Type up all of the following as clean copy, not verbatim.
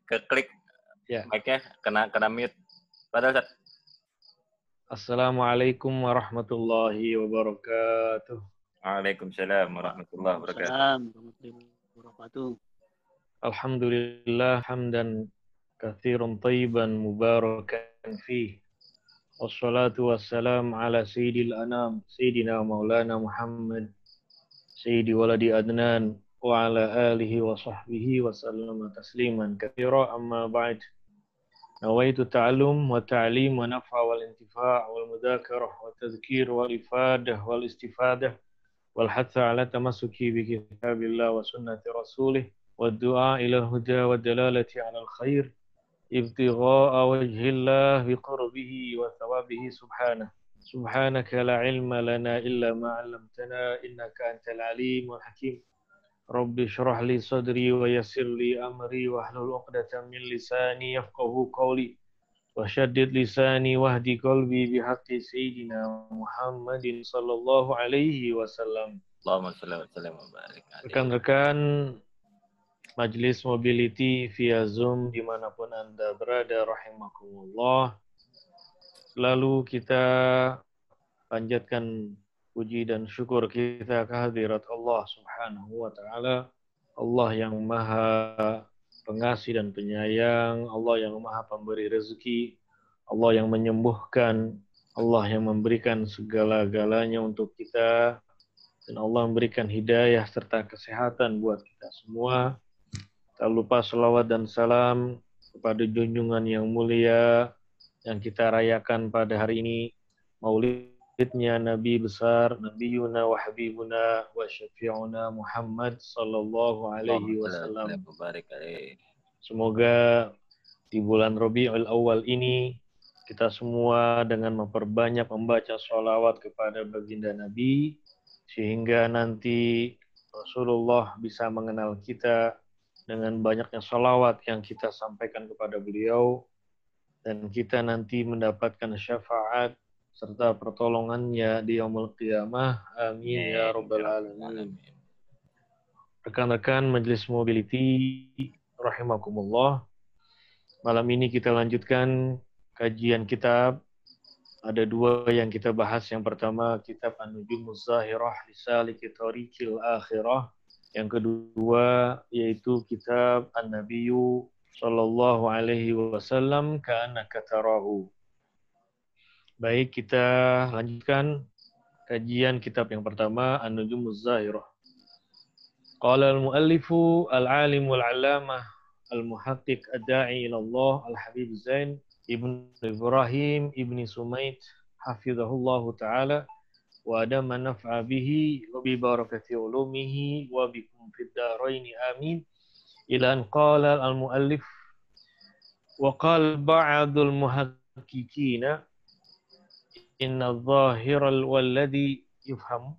keklik Ya. mic-nya, kena mute. Padahal Ustaz. Assalamualaikum warahmatullahi wabarakatuh. Waalaikumsalam warahmatullahi wabarakatuh. Waalaikumsalam warahmatullahi wabarakatuh. Alhamdulillah hamdan katsiran thayyiban mubarakan fih. Wassalatu wassalam ala sayyidil anam sayyidina maulana Muhammad sayyidi waladi adnan wa ala alihi wa sahbihi wa sallama tasliman katsira amma ba'd. Nawaitu ta'allum wa ta'lim wa naf'a wal intifa' wal mudzakarah wa tadhkir wal ifadah wal istifadah wal hatha ala tamassuki bi kitabillah wa sunnati rasulih wa du'a ila huda wa dalalati ala al khair ibtigha'a wajhillah bi qurbihi wa thawabihi subhanaka la ilma lana illa ma 'allamtana innaka antal alimul hakim. Rabbi shrah li sadri wa yassir li amri wa hlul 'uqdatam min lisani yafqahu qawli wa shaddid lisani wahdi qalbi bihaqqi sayyidina Muhammadin sallallahu alaihi wasallam. Allahumma shalli wa sallim wa barik alaihi. Rekan-rekan Majelis Mobility via Zoom dimanapun Anda berada rahimakumullah. Lalu kita panjatkan puji dan syukur kita kehadirat Allah Subhanahu wa taala, Allah yang Maha Pengasih dan Penyayang, Allah yang Maha Pemberi rezeki, Allah yang menyembuhkan, Allah yang memberikan segala-galanya untuk kita, dan Allah memberikan hidayah serta kesehatan buat kita semua. Tak lupa selawat dan salam kepada junjungan yang mulia yang kita rayakan pada hari ini, Maulidnya Nabi besar, Nabi Yuna wa Habibuna wa Syafi'una Muhammad sallallahu alaihi wasallam. Semoga di bulan Rabiul Awal ini kita semua dengan memperbanyak membaca sholawat kepada baginda Nabi, sehingga nanti Rasulullah bisa mengenal kita dengan banyaknya sholawat yang kita sampaikan kepada beliau, dan kita nanti mendapatkan syafaat serta pertolongannya di yaumul qiyamah. Amin ya rabbal alamin. Rekan-rekan Majelis Mobility rahimakumullah. Malam ini kita lanjutkan kajian kitab. Ada dua yang kita bahas. Yang pertama kitab An-Nujumuz Zahirah Lisaliki Thariqil Akhirah. Yang kedua yaitu kitab An-Nabiyyu sallallahu alaihi wasallam ka'annaka tarahu. Baik, kita lanjutkan kajian kitab yang pertama, An-Nujumuz Zahirah. Qala al-muallifu al-alim wal-allamah al-muhaqqiq ad-da'i ila Allah al-Habib Zain ibn Ibrahim ibn Sumait hafizahullahu ta'ala wa adama naf'a bihi wa bi barakati ulumihi wa bikum fid darain amin. Ila an qala al-muallif wa qala ba'dul muhaqqiqina inna adh-dhahiral walladhi yufham,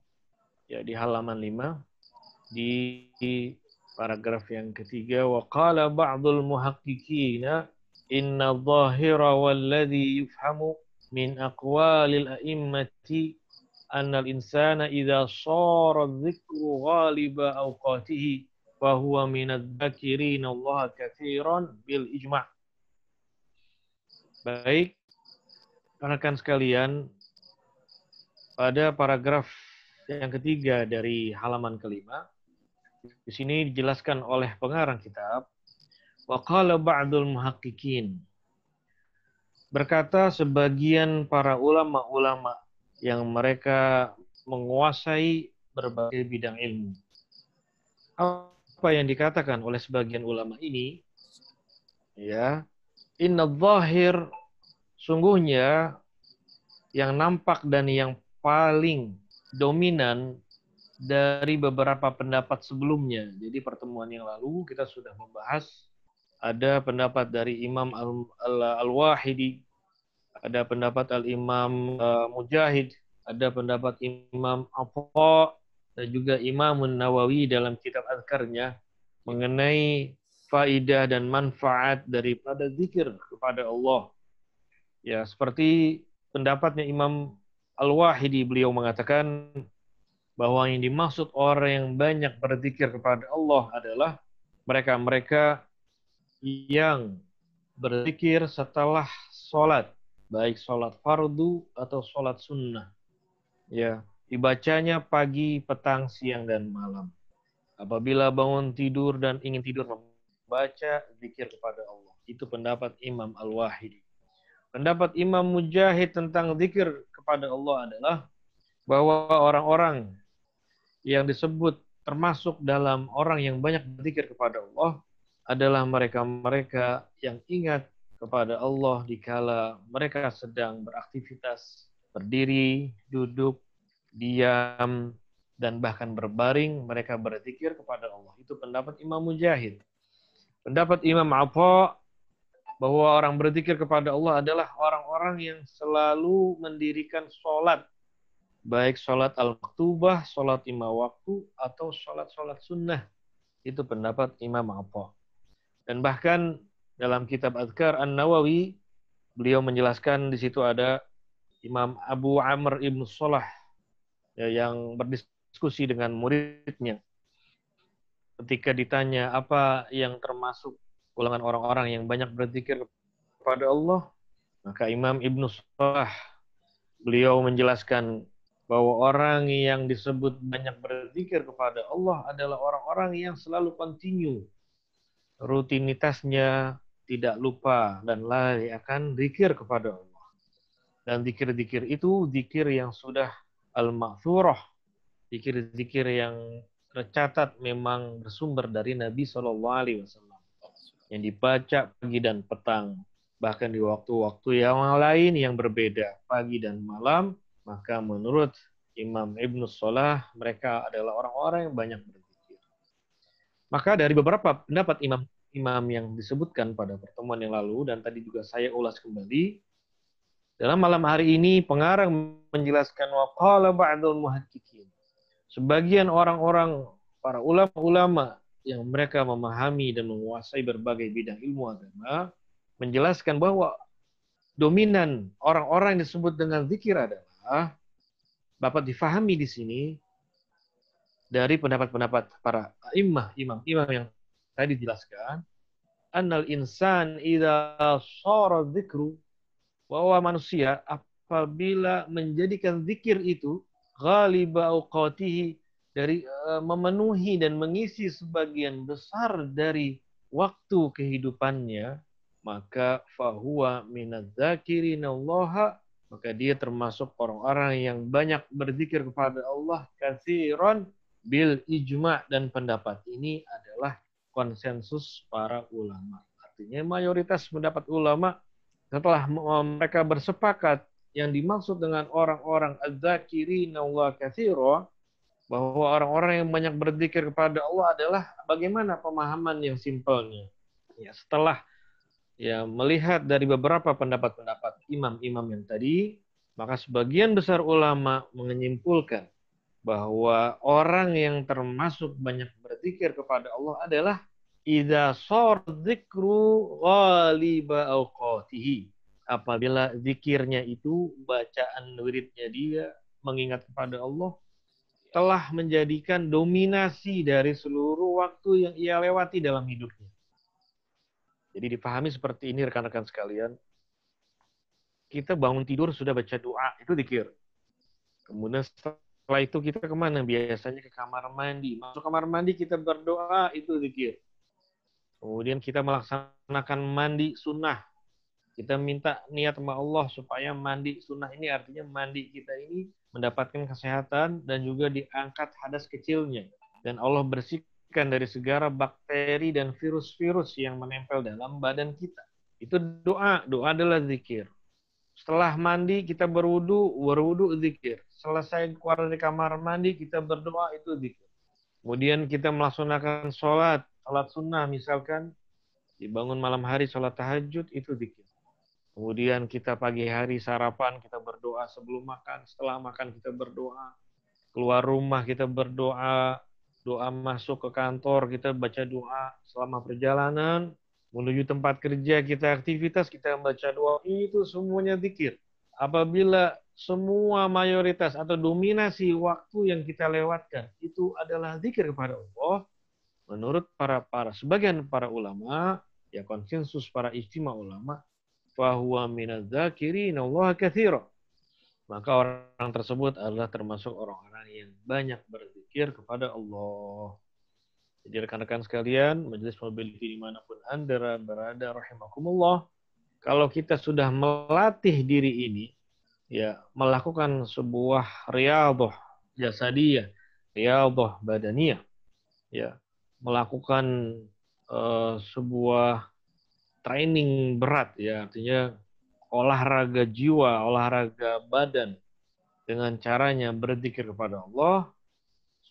ya di halaman 5 di paragraf yang ketiga, wa qala ba'dul muhaqqiqina inna adh-dhahira walladhi yufhamu min aqwalil a'immati anna al-insana idza shara adh-dhikru ghaliba awqatihi fa huwa min adh-dhakirina Allah katsiran bil ijma'. Baik, rekan sekalian, pada paragraf yang ketiga dari halaman kelima, di sini dijelaskan oleh pengarang kitab, wa qala ba'dul muhaqqiqin, berkata sebagian para ulama-ulama yang mereka menguasai berbagai bidang ilmu. Apa yang dikatakan oleh sebagian ulama ini? Ya, inna dhahir, sungguhnya yang nampak dan yang paling dominan dari beberapa pendapat sebelumnya. Jadi pertemuan yang lalu kita sudah membahas ada pendapat dari Imam Al-Wahidi, ada pendapat Al-Imam Mujahid, ada pendapat Imam Atha, dan juga Imam Nawawi dalam kitab Adhkarnya mengenai faidah dan manfaat daripada zikir kepada Allah. Ya, seperti pendapatnya Imam Al-Wahidi, beliau mengatakan bahwa yang dimaksud orang yang banyak berzikir kepada Allah adalah mereka-mereka yang berzikir setelah sholat, baik sholat fardu atau sholat sunnah. Ya, dibacanya pagi, petang, siang, dan malam. Apabila bangun tidur dan ingin tidur, membaca zikir kepada Allah. Itu pendapat Imam Al-Wahidi. Pendapat Imam Mujahid tentang zikir kepada Allah adalah bahwa orang-orang yang disebut termasuk dalam orang yang banyak berzikir kepada Allah adalah mereka-mereka yang ingat kepada Allah dikala mereka sedang beraktivitas, berdiri, duduk, diam, dan bahkan berbaring, mereka berzikir kepada Allah. Itu pendapat Imam Mujahid. Pendapat Imam Atha bahwa orang berzikir kepada Allah adalah orang-orang yang selalu mendirikan sholat, baik sholat al-maktubah, sholat 5 waktu, atau sholat-sholat sunnah. Itu pendapat Imam Atha. Dan bahkan dalam kitab Adhkar An-Nawawi, beliau menjelaskan di situ ada Imam Abu Amr ibn Salah yang berdiskusi dengan muridnya. Ketika ditanya apa yang termasuk golongan orang-orang yang banyak berzikir kepada Allah, maka Imam Ibnu Salah beliau menjelaskan bahwa orang yang disebut banyak berzikir kepada Allah adalah orang-orang yang selalu continue rutinitasnya, tidak lupa dan lari akan zikir kepada Allah. Dan zikir-zikir itu zikir yang sudah al-ma'thurah, zikir-zikir yang tercatat memang bersumber dari Nabi SAW yang dibaca pagi dan petang, bahkan di waktu-waktu yang lain yang berbeda, pagi dan malam. Maka menurut Imam Ibnu Salah, mereka adalah orang-orang yang banyak berzikir. Maka dari beberapa pendapat imam yang disebutkan pada pertemuan yang lalu, dan tadi juga saya ulas kembali, dalam malam hari ini pengarang menjelaskan waqala ba'dul muhaqqiqin. Sebagian orang-orang, para ulama-ulama yang mereka memahami dan menguasai berbagai bidang ilmu agama, menjelaskan bahwa dominan orang-orang yang disebut dengan zikir adalah dapat difahami di sini dari pendapat-pendapat para imam yang tadi dijelaskan, annal insan idza shara dzikru, bahwa manusia apabila menjadikan zikir itu ghaliba auqatihi, dari memenuhi dan mengisi sebagian besar dari waktu kehidupannya, maka fahuwa minadz-dzakirinallaha, maka dia termasuk orang-orang yang banyak berzikir kepada Allah katsiran bil ijma', dan pendapat ini adalah konsensus para ulama. Artinya mayoritas pendapat ulama setelah mereka bersepakat yang dimaksud dengan orang-orang adz-dzakirinallaha katsiran, bahwa orang-orang yang banyak berzikir kepada Allah adalah bagaimana pemahaman yang simpelnya. Ya, setelah melihat dari beberapa pendapat-pendapat imam-imam yang tadi, maka sebagian besar ulama menyimpulkan bahwa orang yang termasuk banyak berzikir kepada Allah adalah idza shar dzikru ghaliba awqatihi, apabila zikirnya itu, bacaan wiridnya dia mengingat kepada Allah, telah menjadikan dominasi dari seluruh waktu yang ia lewati dalam hidupnya. Jadi dipahami seperti ini rekan-rekan sekalian. Kita bangun tidur sudah baca doa, itu zikir. Kemudian setelah itu kita kemana? Biasanya ke kamar mandi. Masuk kamar mandi kita berdoa, itu zikir. Kemudian kita melaksanakan mandi sunnah. Kita minta niat sama Allah supaya mandi sunnah ini, artinya mandi kita ini mendapatkan kesehatan dan juga diangkat hadas kecilnya. Dan Allah bersihkan dari segala bakteri dan virus-virus yang menempel dalam badan kita. Itu doa. Doa adalah zikir. Setelah mandi kita berwudu zikir. Selesai keluar dari kamar mandi kita berdoa, itu zikir. Kemudian kita melaksanakan sholat sunnah, misalkan dibangun malam hari sholat tahajud, itu zikir. Kemudian kita pagi hari sarapan, kita berdoa sebelum makan, setelah makan kita berdoa, keluar rumah kita berdoa, doa masuk ke kantor kita baca doa, selama perjalanan menuju tempat kerja kita aktivitas kita membaca doa, itu semuanya zikir. Apabila semua mayoritas atau dominasi waktu yang kita lewatkan itu adalah zikir kepada Allah, menurut sebagian para ulama, ya konsensus para ijtima ulama, fahuwa minadz-dzakirina Allah katsira. Maka orang tersebut adalah termasuk orang-orang yang banyak berzikir kepada Allah. Jadi rekan-rekan sekalian, majelis mobility dimanapun Anda berada, rahimakumullah, kalau kita sudah melatih diri ini, ya melakukan sebuah riyadhah jasadiyah, riyadhah badaniyah, ya melakukan sebuah training berat, ya artinya olahraga jiwa, olahraga badan dengan caranya berzikir kepada Allah,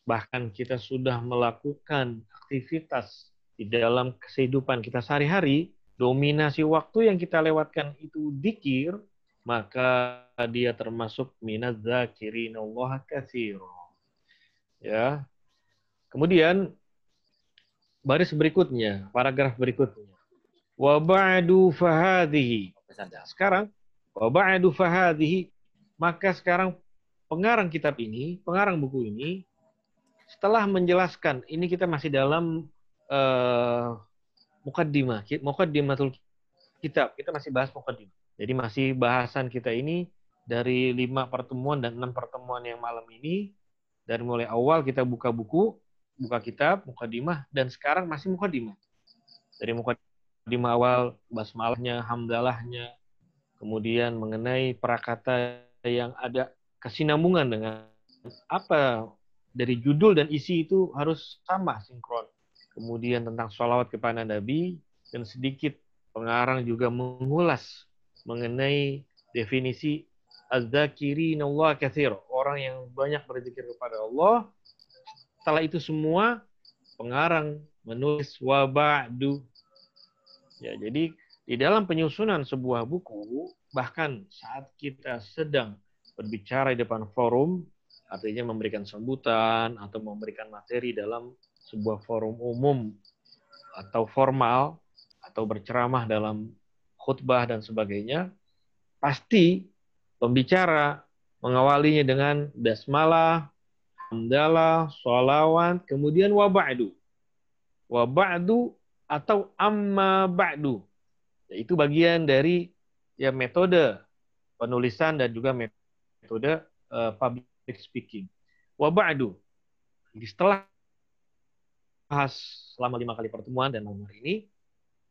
bahkan kita sudah melakukan aktivitas di dalam kehidupan kita sehari-hari, dominasi waktu yang kita lewatkan itu dzikir, maka dia termasuk minadz-dzakirina Allah katsira. Ya. Kemudian baris berikutnya, paragraf berikutnya. Wa ba'du fahadhihi. Sekarang wa ba'du fahadhihi, maka sekarang pengarang kitab ini, pengarang buku ini setelah menjelaskan, ini kita masih dalam muqaddimatul kitab. Kita masih bahas muqaddimah. Jadi masih bahasan kita ini dari 5 pertemuan dan 6 pertemuan yang malam ini. Dari mulai awal kita buka buku, buka kitab, muqaddimah, dan sekarang masih muqaddimah. Dari muqaddimah awal, basmalahnya, hamdalahnya, kemudian mengenai prakata yang ada kesinambungan dengan apa dari judul dan isi itu harus sama, sinkron. Kemudian tentang sholawat kepada Nabi, dan sedikit pengarang juga mengulas mengenai definisi az-dzakirina Allah katsira, orang yang banyak berzikir kepada Allah. Setelah itu semua, pengarang menulis wa ba'du. Ya, jadi di dalam penyusunan sebuah buku, bahkan saat kita sedang berbicara di depan forum, artinya memberikan sambutan atau memberikan materi dalam sebuah forum umum atau formal, atau berceramah dalam khutbah dan sebagainya, pasti pembicara mengawalinya dengan basmalah, hamdalah, sholawat, kemudian wa ba'du. Wa ba'du atau amma ba'du. Itu bagian dari ya metode penulisan dan juga metode public speaking. Wa ba'du. Jadi setelah bahas selama 5 kali pertemuan dan malam hari ini,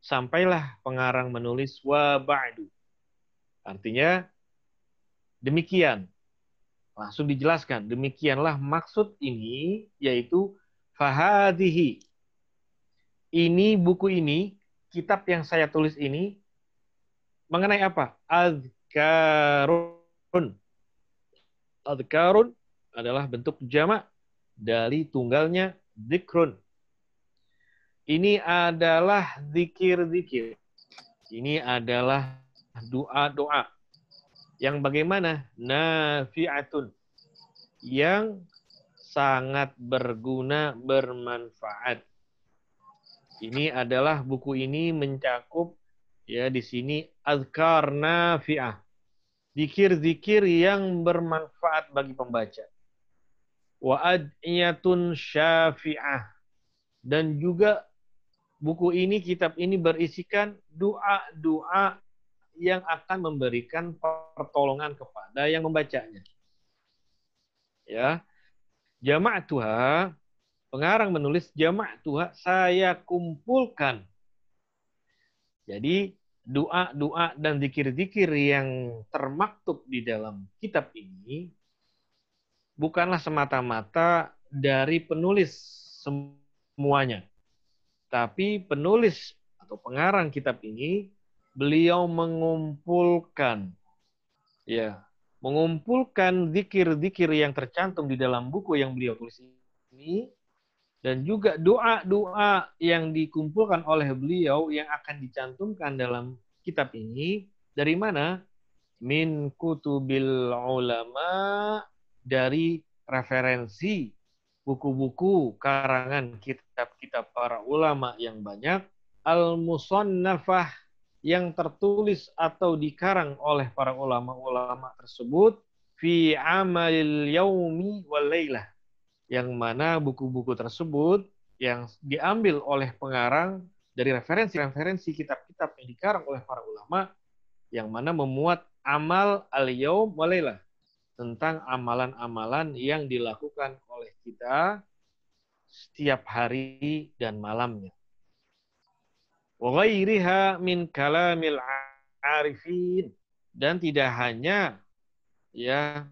sampailah pengarang menulis wa ba'du. Artinya demikian. Langsung dijelaskan. Demikianlah maksud ini, yaitu fahadhihi. Ini buku ini, kitab yang saya tulis ini, mengenai apa? Azkarun. Azkarun adalah bentuk jamak dari tunggalnya zikrun. Ini adalah zikir-zikir. Ini adalah doa-doa. Yang bagaimana? Nafi'atun. Yang sangat berguna, bermanfaat. Ini adalah buku ini mencakup ya di sini azkar nafi'ah. Zikir-zikir yang bermanfaat bagi pembaca. Wa ad'iyatun syafi'ah. Dan juga buku ini, kitab ini berisikan doa-doa yang akan memberikan pertolongan kepada yang membacanya. Ya. Jama'tuha, pengarang menulis jama'tuha, saya kumpulkan. Jadi doa-doa dan zikir-zikir yang termaktub di dalam kitab ini bukanlah semata-mata dari penulis semuanya. Tapi penulis atau pengarang kitab ini, beliau mengumpulkan zikir-zikir yang tercantum di dalam buku yang beliau tulis ini, dan juga doa-doa yang dikumpulkan oleh beliau yang akan dicantumkan dalam kitab ini. Dari mana? Min kutubil ulama, dari referensi buku-buku karangan kitab-kitab para ulama yang banyak, al-musannafah, yang tertulis atau dikarang oleh para ulama-ulama tersebut, fi amalil yaumi wal lailah, yang mana buku-buku tersebut yang diambil oleh pengarang dari referensi-referensi kitab-kitab yang dikarang oleh para ulama yang mana memuat amal al-yaum walailah, tentang amalan-amalan yang dilakukan oleh kita setiap hari dan malamnya. Wa ghairiha min kalamil arifin, dan tidak hanya ya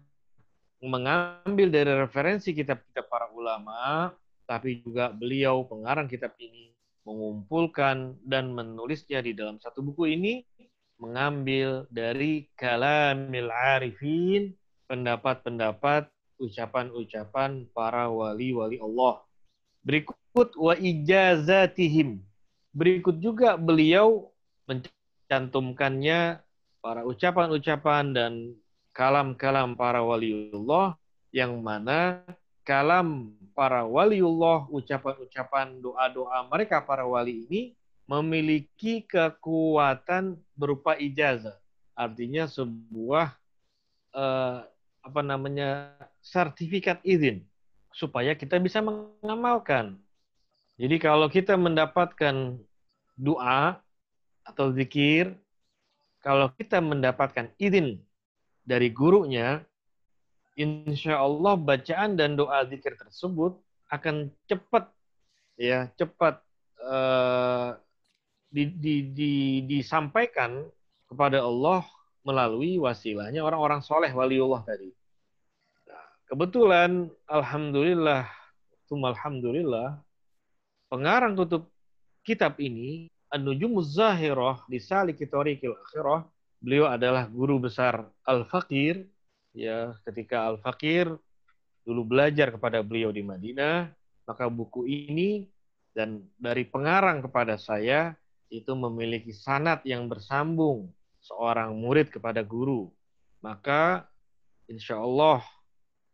mengambil dari referensi kitab-kitab para ulama, tapi juga beliau pengarang kitab ini mengumpulkan dan menulisnya di dalam satu buku ini, mengambil dari kalamil arifin, pendapat-pendapat, ucapan-ucapan para wali-wali Allah. Berikut wa ijazatihim. Berikut juga beliau mencantumkannya para ucapan-ucapan dan kalam-kalam para waliullah, yang mana kalam para waliullah, ucapan-ucapan doa-doa mereka para wali ini memiliki kekuatan berupa ijazah. Artinya sebuah sertifikat izin supaya kita bisa mengamalkan. Jadi kalau kita mendapatkan doa atau zikir, kalau kita mendapatkan izin dari gurunya, insya Allah bacaan dan doa zikir tersebut akan cepat disampaikan kepada Allah melalui wasilahnya orang-orang soleh waliullah tadi. Nah, kebetulan alhamdulillah, alhamdulillah, pengarang kutub kitab ini An-Nujumuz Zahirah di Saliki Thoriqil Akhirah, beliau adalah guru besar Al-Faqir. Ya, ketika Al-Faqir dulu belajar kepada beliau di Madinah, maka buku ini dan dari pengarang kepada saya itu memiliki sanad yang bersambung, seorang murid kepada guru. Maka insya Allah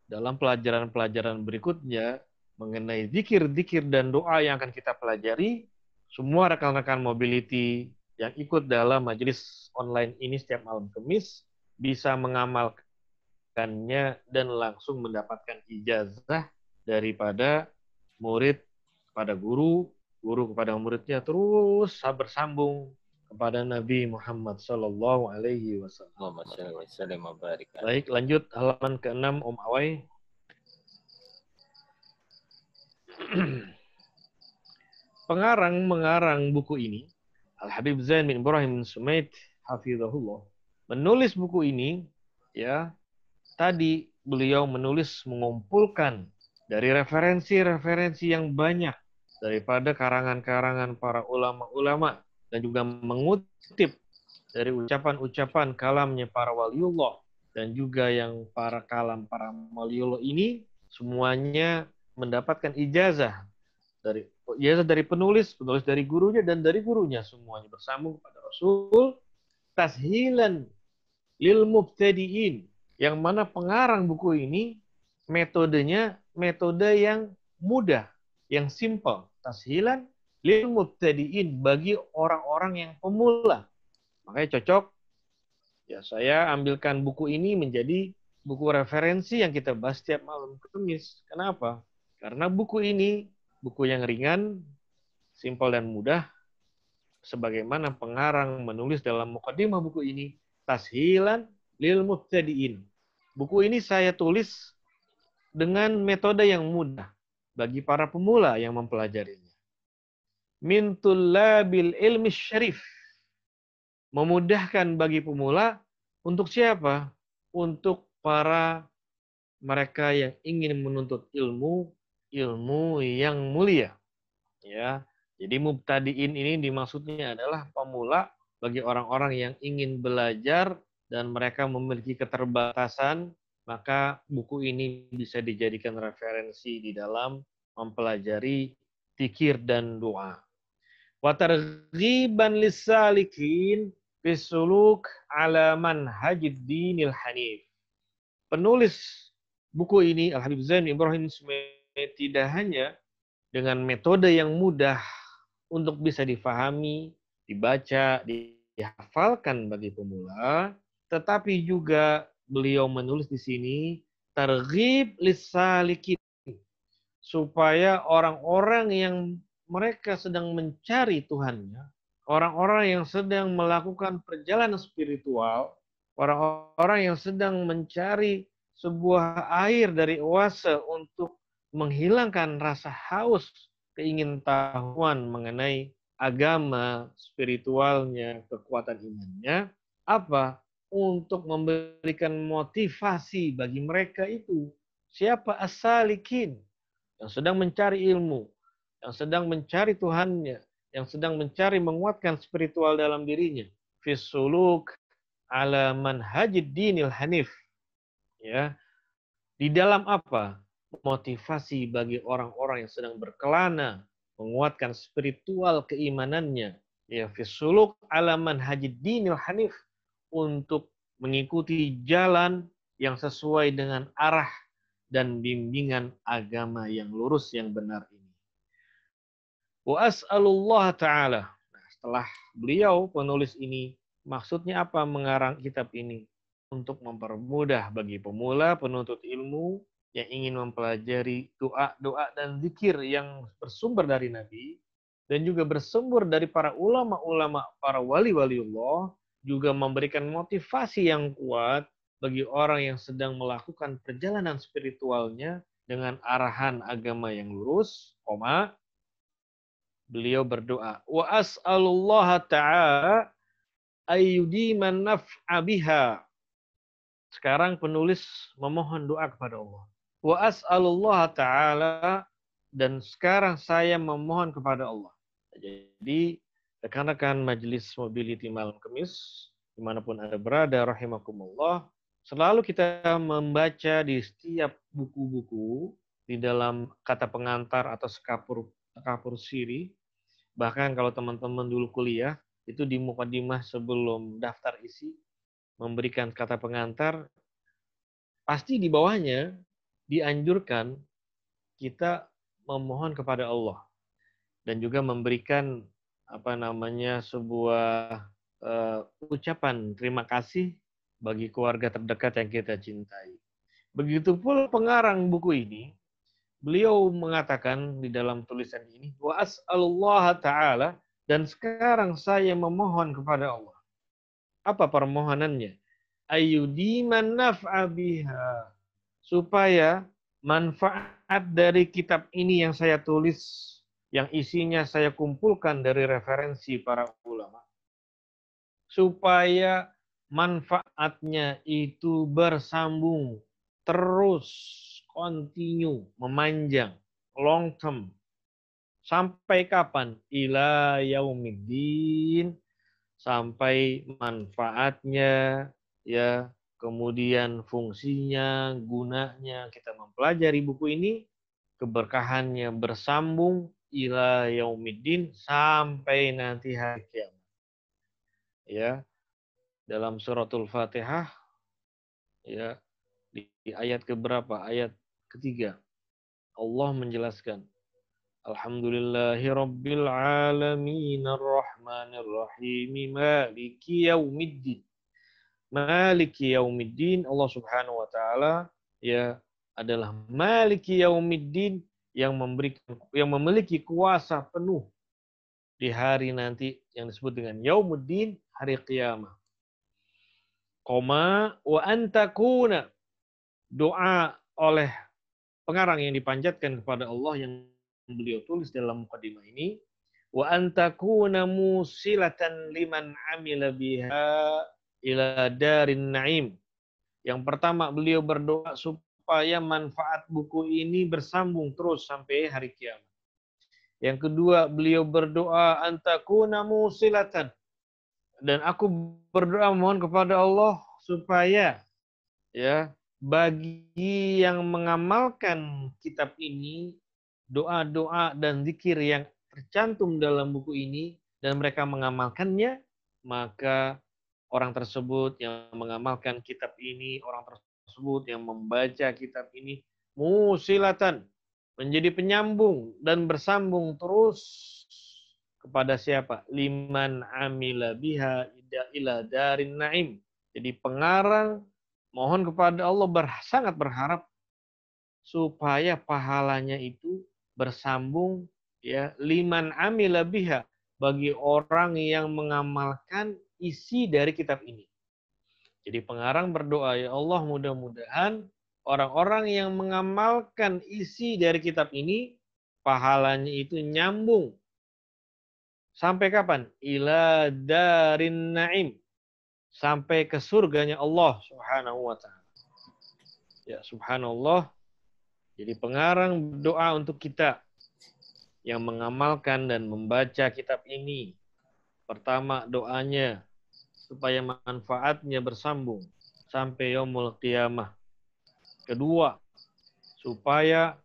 dalam pelajaran-pelajaran berikutnya mengenai zikir-zikir dan doa yang akan kita pelajari, semua rekan-rekan mobility yang ikut dalam majelis online ini setiap malam Kamis bisa mengamalkannya dan langsung mendapatkan ijazah daripada murid kepada guru, guru kepada muridnya, terus bersambung kepada Nabi Muhammad Sallallahu Alaihi Wasallam. Baik, lanjut halaman ke-6 Om Awai. Pengarang buku ini, Al-Habib Zain bin Ibrahim bin Sumaid hafizahullah, menulis buku ini, ya, tadi beliau menulis mengumpulkan dari referensi-referensi yang banyak daripada karangan-karangan para ulama-ulama dan juga mengutip dari ucapan-ucapan kalamnya para waliullah dan juga yang para kalam para waliullah ini semuanya mendapatkan ijazah dari penulis dari gurunya dan dari gurunya, semuanya bersambung kepada Rasul, tashilan lil mubtadiin, yang mana pengarang buku ini metodenya metode yang mudah, yang simple, tashilan lil mubtadiin, bagi orang-orang yang pemula. Makanya cocok ya saya ambilkan buku ini menjadi buku referensi yang kita bahas setiap malam Kamis. Kenapa? Karena buku ini buku yang ringan, simpel dan mudah, sebagaimana pengarang menulis dalam muqaddimah buku ini, tashilan lil mubtadiin. Buku ini saya tulis dengan metode yang mudah bagi para pemula yang mempelajarinya. Min tullabil ilmi syarif. Memudahkan bagi pemula untuk siapa? Untuk para mereka yang ingin menuntut ilmu yang mulia. Ya. Jadi mubtadiin ini dimaksudnya adalah pemula bagi orang-orang yang ingin belajar dan mereka memiliki keterbatasan, maka buku ini bisa dijadikan referensi di dalam mempelajari zikir dan doa. Wa targhiban lis-salikin bisuluk ala manhajid dinil hanif. Penulis buku ini Al-Habib Zain bin Ibrahim tidak hanya dengan metode yang mudah untuk bisa difahami, dibaca, dihafalkan bagi pemula, tetapi juga beliau menulis di sini targhib lis-salikin, supaya orang-orang yang mereka sedang mencari Tuhannya, orang-orang yang sedang melakukan perjalanan spiritual, orang-orang yang sedang mencari sebuah air dari oase untuk menghilangkan rasa haus keingintahuan mengenai agama, spiritualnya, kekuatan imannya, apa? Untuk memberikan motivasi bagi mereka itu. Siapa as-salikin? Yang sedang mencari ilmu, yang sedang mencari Tuhannya, yang sedang mencari menguatkan spiritual dalam dirinya. Fisuluk ala manhajid dinil hanif. Ya, di dalam apa? Motivasi bagi orang-orang yang sedang berkelana, menguatkan spiritual keimanannya. Ya, fisuluk ala manhajid dinil hanif, untuk mengikuti jalan yang sesuai dengan arah dan bimbingan agama yang lurus yang benar ini. Wa as'alullah ta'ala. Nah, setelah beliau penulis ini, maksudnya apa mengarang kitab ini? Untuk mempermudah bagi pemula penuntut ilmu yang ingin mempelajari doa-doa dan zikir yang bersumber dari Nabi dan juga bersumber dari para ulama-ulama, para wali-waliullah, juga memberikan motivasi yang kuat bagi orang yang sedang melakukan perjalanan spiritualnya dengan arahan agama yang lurus, beliau berdoa, wa as'alullah ta'ala ayyudiman naf'a biha. Sekarang penulis memohon doa kepada Allah. Wa as'alullah ta'ala, dan sekarang saya memohon kepada Allah. Jadi rekan-rekan Majelis Mobility Malam Kemis, dimanapun Anda berada, rahimakumullah, selalu kita membaca di setiap buku-buku, di dalam kata pengantar atau sekapur siri, bahkan kalau teman-teman dulu kuliah, itu di mukadimah sebelum daftar isi, memberikan kata pengantar, pasti di bawahnya dianjurkan kita memohon kepada Allah dan juga memberikan sebuah ucapan terima kasih bagi keluarga terdekat yang kita cintai. Begitu pula pengarang buku ini, beliau mengatakan di dalam tulisan ini, wa as'alullah ta'ala, dan sekarang saya memohon kepada Allah. Apa permohonannya? Ayyudiman naf'a biha, supaya manfaat dari kitab ini yang saya tulis, yang isinya saya kumpulkan dari referensi para ulama, supaya manfaatnya itu bersambung, terus, continue, memanjang, long term. Sampai kapan? Ila yaumiddin, sampai manfaatnya, ya, kemudian fungsinya, gunanya, kita mempelajari buku ini, keberkahannya bersambung ila yaumiddin, sampai nanti hari kiamat. Ya, dalam suratul Fatihah, ya, di ayat keberapa? Ayat ketiga. Allah menjelaskan, Alhamdulillahi Rabbil Alamin Ar-Rahmanir Rahim Maliki Yaumiddin. Maliki Yaumiddin, Allah Subhanahu wa taala ya adalah Maliki Yaumiddin, yang memiliki kuasa penuh di hari nanti yang disebut dengan Yaumuddin, hari kiamat. Wa antakuna, doa oleh pengarang yang dipanjatkan kepada Allah yang beliau tulis dalam mukadimah ini, wa antakuna musilatan liman amila biha ila darin naim. Yang pertama, beliau berdoa supaya manfaat buku ini bersambung terus sampai hari kiamat. Yang kedua, beliau berdoa antakuna musilatan, dan aku berdoa mohon kepada Allah supaya, ya, bagi yang mengamalkan kitab ini, doa-doa dan zikir yang tercantum dalam buku ini, dan mereka mengamalkannya, maka orang tersebut yang mengamalkan kitab ini, orang tersebut yang membaca kitab ini, musilatan, menjadi penyambung dan bersambung terus kepada siapa? Liman amila biha ila darin naim. Jadi pengarang mohon kepada Allah, sangat berharap supaya pahalanya itu bersambung Ya, liman amila biha, bagi orang yang mengamalkan isi dari kitab ini. Jadi pengarang berdoa, ya Allah mudah-mudahan orang-orang yang mengamalkan isi dari kitab ini, pahalanya itu nyambung. Sampai kapan? Ila darin na'im. Sampai ke surganya Allah subhanahu wa ta'ala. Ya subhanallah. Jadi pengarang berdoa untuk kita yang mengamalkan dan membaca kitab ini. Pertama doanya, supaya manfaatnya bersambung sampai yaumul qiyamah. Kedua, supaya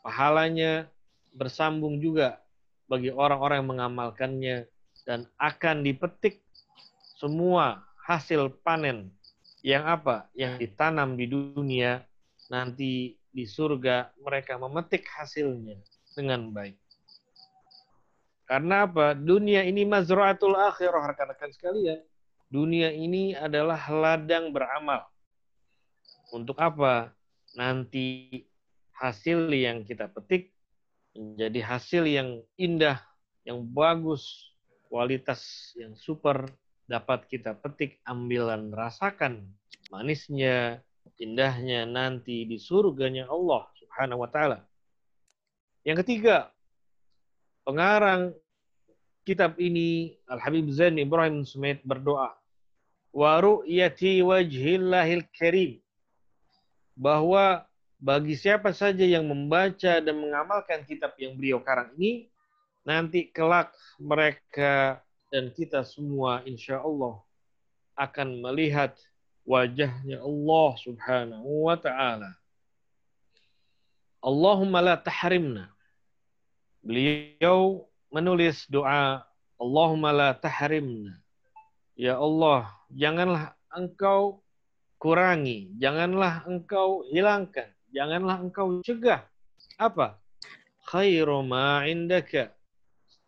pahalanya bersambung juga bagi orang-orang yang mengamalkannya dan akan dipetik semua hasil panen yang apa? Yang ditanam di dunia, nanti di surga mereka memetik hasilnya dengan baik. Karena apa? Dunia ini mazra'atul akhirah, rekan-rekan sekalian. Dunia ini adalah ladang beramal. Untuk apa? Nanti hasil yang kita petik menjadi hasil yang indah, yang bagus, kualitas yang super, dapat kita petik, ambil dan rasakan manisnya, indahnya nanti di surganya Allah Subhanahu wa taala. Yang ketiga, pengarang kitab ini Al-Habib Zain Ibrahim Sumait berdoa, wa ru'yati wajhillahil karim, bahwa bagi siapa saja yang membaca dan mengamalkan kitab yang beliau karang ini, nanti kelak mereka dan kita semua insya Allah akan melihat wajahnya Allah subhanahu wa ta'ala. Allahumma la tahrimna. Beliau menulis doa, Allahumma la tahrimna. Ya Allah, janganlah engkau kurangi, janganlah engkau hilangkan, janganlah engkau cegah. Apa? Khairu ma indaka.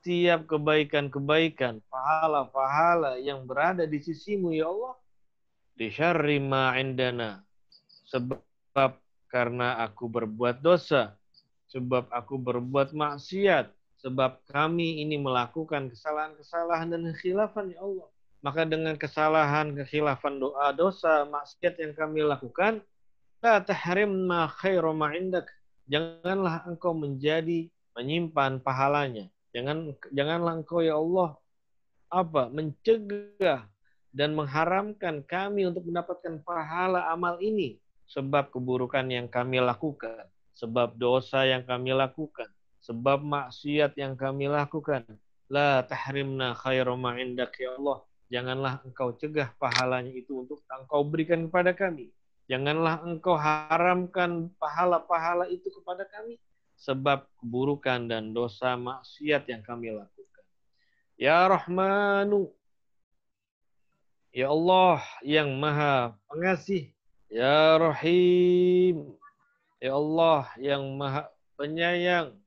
Setiap kebaikan-kebaikan, pahala-pahala yang berada di sisimu ya Allah, di syarri ma indana, sebab karena aku berbuat dosa, sebab aku berbuat maksiat, sebab kami ini melakukan kesalahan-kesalahan dan kekhilafan ya Allah. Maka dengan kesalahan, kekhilafan, doa, dosa, maksiat yang kami lakukan, la tahrimna khairu ma indak. Janganlah engkau menyimpan pahalanya. Janganlah engkau ya Allah mencegah dan mengharamkan kami untuk mendapatkan pahala amal ini, sebab keburukan yang kami lakukan, sebab dosa yang kami lakukan, sebab maksiat yang kami lakukan. La tahrimna khairu ma indak ya Allah. Janganlah engkau cegah pahalanya itu untuk engkau berikan kepada kami. Janganlah engkau haramkan pahala-pahala itu kepada kami, sebab keburukan dan dosa maksiat yang kami lakukan. Ya Rahmanu, ya Allah yang Maha Pengasih. Ya Rahim, ya Allah yang Maha Penyayang.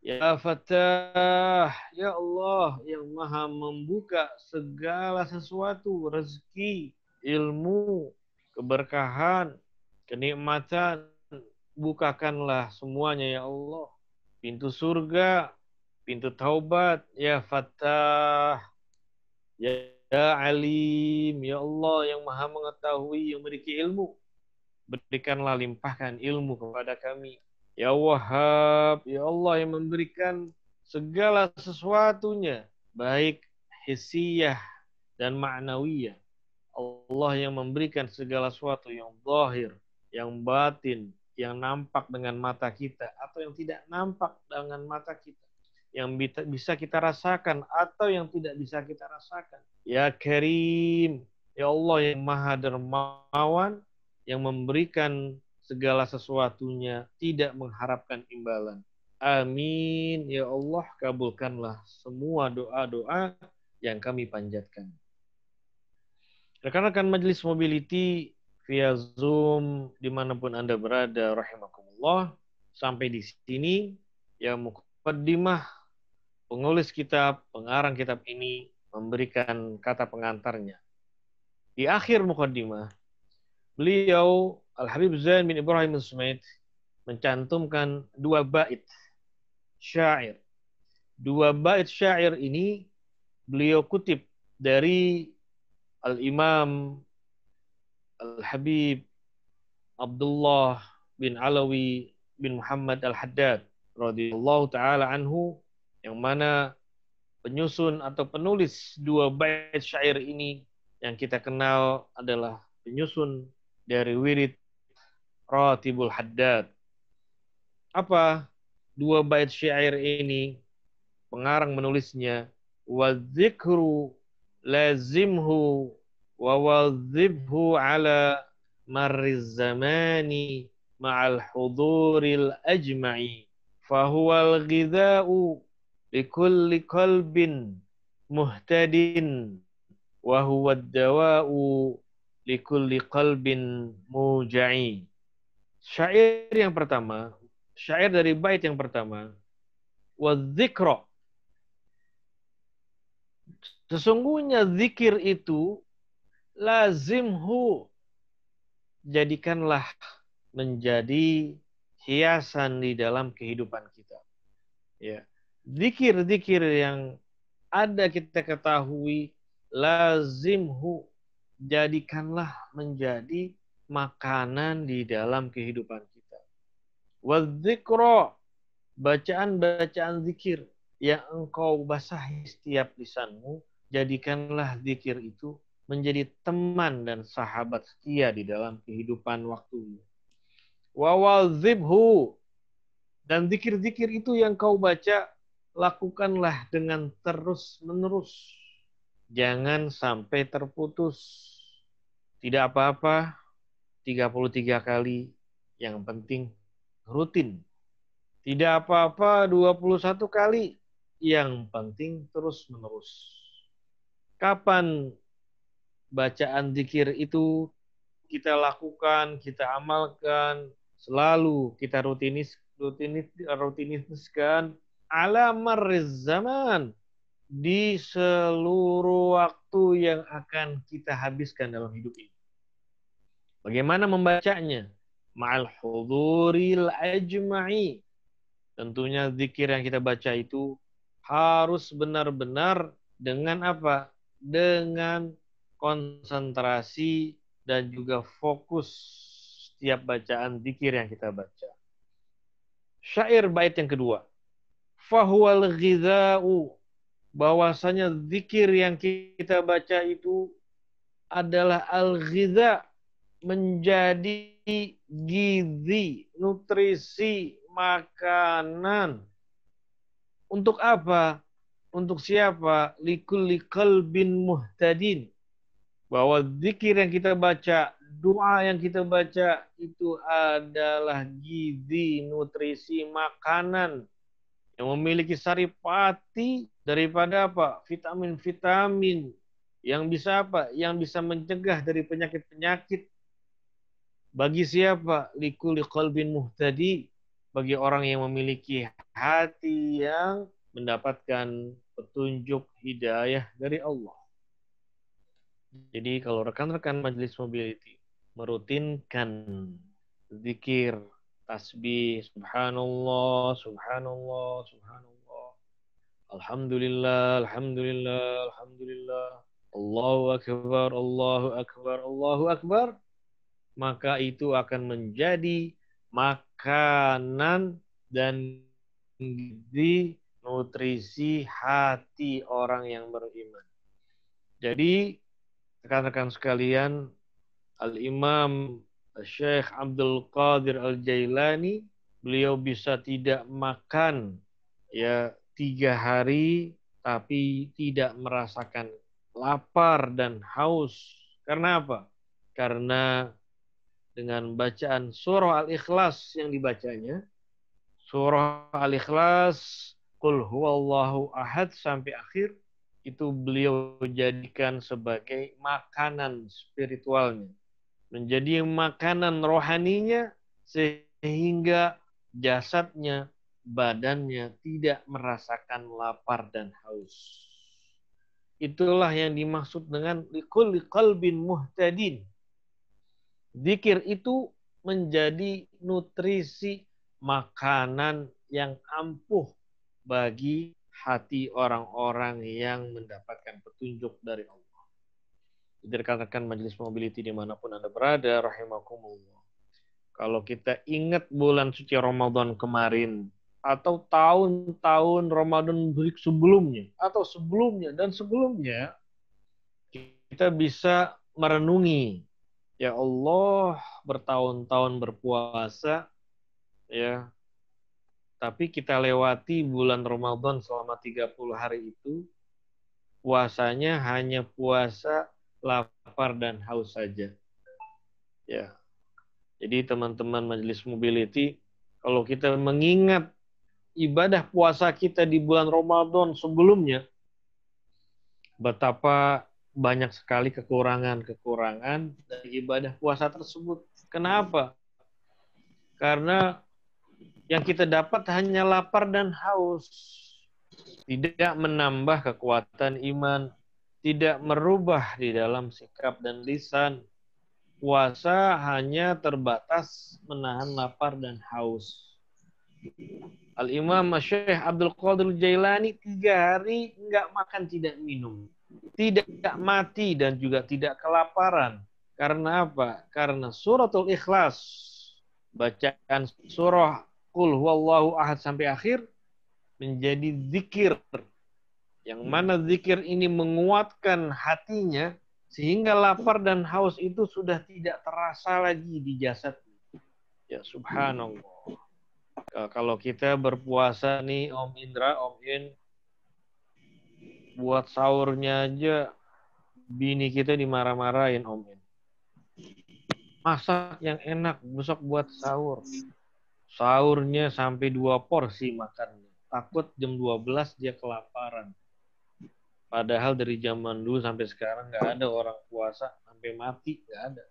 Ya Fattah, ya Allah yang Maha membuka segala sesuatu, rezeki, ilmu, keberkahan, kenikmatan. Bukakanlah semuanya ya Allah. Pintu surga, pintu taubat, ya Fattah, ya Alim, ya Allah yang Maha mengetahui, yang memiliki ilmu. Berikanlah, limpahkan ilmu kepada kami. Ya Wahhab, ya Allah yang memberikan segala sesuatunya, baik hissiyah dan ma'nawiyah. Allah yang memberikan segala sesuatu yang zahir, yang batin, yang nampak dengan mata kita atau yang tidak nampak dengan mata kita, yang bisa kita rasakan atau yang tidak bisa kita rasakan. Ya Karim, ya Allah yang Maha Dermawan, yang memberikan segala sesuatunya, tidak mengharapkan imbalan. Amin. Ya Allah, kabulkanlah semua doa-doa yang kami panjatkan. Rekan-rekan Majelis Mobility via Zoom, dimanapun Anda berada, rahimakumullah. Sampai di sini, ya muqaddimah, penulis kitab, pengarang kitab ini memberikan kata pengantarnya. Di akhir muqaddimah, beliau Al-Habib Zain bin Ibrahim Sumait mencantumkan 2 bait syair. 2 bait syair ini beliau kutip dari Al-Imam Al-Habib Abdullah bin Alawi bin Muhammad Al-Haddad radhiyallahu taala anhu, yang mana penyusun atau penulis 2 bait syair ini yang kita kenal adalah penyusun dari wirid Ratibul Haddad. Apa 2 bait syair ini? Pengarang menulisnya, wa dzikru lazimhu wa wadhibhu ala marriz zamani ma'al huduril ajma'i fahuwal ghidha'u likulli qalbin muhtadin wa huwa ad-dawa'u likulli qalbin muja'i. Syair yang pertama, syair dari bait yang pertama, wa dzikra, sesungguhnya zikir itu lazimhu, jadikanlah menjadi hiasan di dalam kehidupan kita. Ya. Zikir-zikir yang ada kita ketahui, lazimhu, jadikanlah menjadi makanan di dalam kehidupan kita. Wa dzikra, bacaan-bacaan zikir yang engkau basahi setiap lisanmu, jadikanlah zikir itu menjadi teman dan sahabat setia di dalam kehidupan waktumu. Wa wazibhu, dan zikir-zikir itu yang kau baca, lakukanlah dengan terus-menerus. Jangan sampai terputus. Tidak apa-apa 33 kali, yang penting rutin. Tidak apa-apa 21 kali, yang penting terus-menerus. Kapan bacaan zikir itu kita lakukan, kita amalkan, selalu kita rutiniskan ala marriz zaman, di seluruh waktu yang akan kita habiskan dalam hidup ini. Bagaimana membacanya? Ma'al huduril ajma'i. Tentunya zikir yang kita baca itu harus benar-benar dengan apa? Dengan konsentrasi dan juga fokus setiap bacaan zikir yang kita baca. Syair bait yang kedua. Fahuwal ghidha'u, bahwasanya zikir yang kita baca itu adalah al-ghidha', menjadi gizi, nutrisi, makanan. Untuk apa? Untuk siapa? Likulli qalbin muhtadin. Bahwa zikir yang kita baca, doa yang kita baca itu adalah gizi, nutrisi, makanan yang memiliki saripati daripada apa? Vitamin-vitamin yang bisa apa? Yang bisa mencegah dari penyakit-penyakit. Bagi siapa? Likulli qalbin muhtadi, bagi orang yang memiliki hati yang mendapatkan petunjuk hidayah dari Allah. Jadi kalau rekan-rekan Majelis Mobility merutinkan zikir, tasbih, subhanallah, subhanallah, subhanallah, alhamdulillah, alhamdulillah, alhamdulillah, Allahu akbar, Allahu akbar, Allahu akbar, maka itu akan menjadi makanan dan gizi, nutrisi hati orang yang beriman. Jadi rekan-rekan sekalian, Al-Imam Syekh Abdul Qadir Al-Jailani, beliau bisa tidak makan 3 hari tapi tidak merasakan lapar dan haus. Karena apa? Karena dengan bacaan surah Al-Ikhlas yang dibacanya, surah Al-Ikhlas, Qul huwallahu ahad sampai akhir, itu beliau jadikan sebagai makanan spiritualnya, menjadi makanan rohaninya, sehingga jasadnya, badannya tidak merasakan lapar dan haus. Itulah yang dimaksud dengan likulli qalbin muhtadin. Zikir itu menjadi nutrisi, makanan yang ampuh bagi hati orang-orang yang mendapatkan petunjuk dari Allah. Jadi rekan-rekan Majelis Mobility dimanapun Anda berada, rahimakumullah. Kalau kita ingat bulan suci Ramadan kemarin, atau tahun-tahun Ramadan sebelumnya, atau sebelumnya dan sebelumnya, kita bisa merenungi, ya Allah bertahun-tahun berpuasa, ya, tapi kita lewati bulan Ramadan selama 30 hari itu, puasanya hanya puasa lapar dan haus saja. Ya. Jadi teman-teman Majelis Mobility, kalau kita mengingat ibadah puasa kita di bulan Ramadan sebelumnya, betapa banyak sekali kekurangan-kekurangan dari ibadah puasa tersebut. Kenapa? Karena yang kita dapat hanya lapar dan haus. Tidak menambah kekuatan iman, tidak merubah di dalam sikap dan lisan. Puasa hanya terbatas menahan lapar dan haus. Al-Imam Syekh Abdul Qadir Jailani 3 hari enggak makan, tidak minum. Tidak mati dan juga tidak kelaparan. Karena apa? Karena suratul Ikhlas, bacaan surah Qul huwallahu ahad sampai akhir, menjadi zikir. Yang mana zikir ini menguatkan hatinya, sehingga lapar dan haus itu sudah tidak terasa lagi di jasad. Ya subhanallah. Kalau kita berpuasa nih Om Indra, Om In, buat sahurnya aja bini kita dimarah-marahin Om In. Masak yang enak, besok buat sahur. Sahurnya sampai 2 porsi makannya. Takut jam 12 dia kelaparan. Padahal dari zaman dulu sampai sekarang nggak ada orang puasa sampai mati, nggak ada.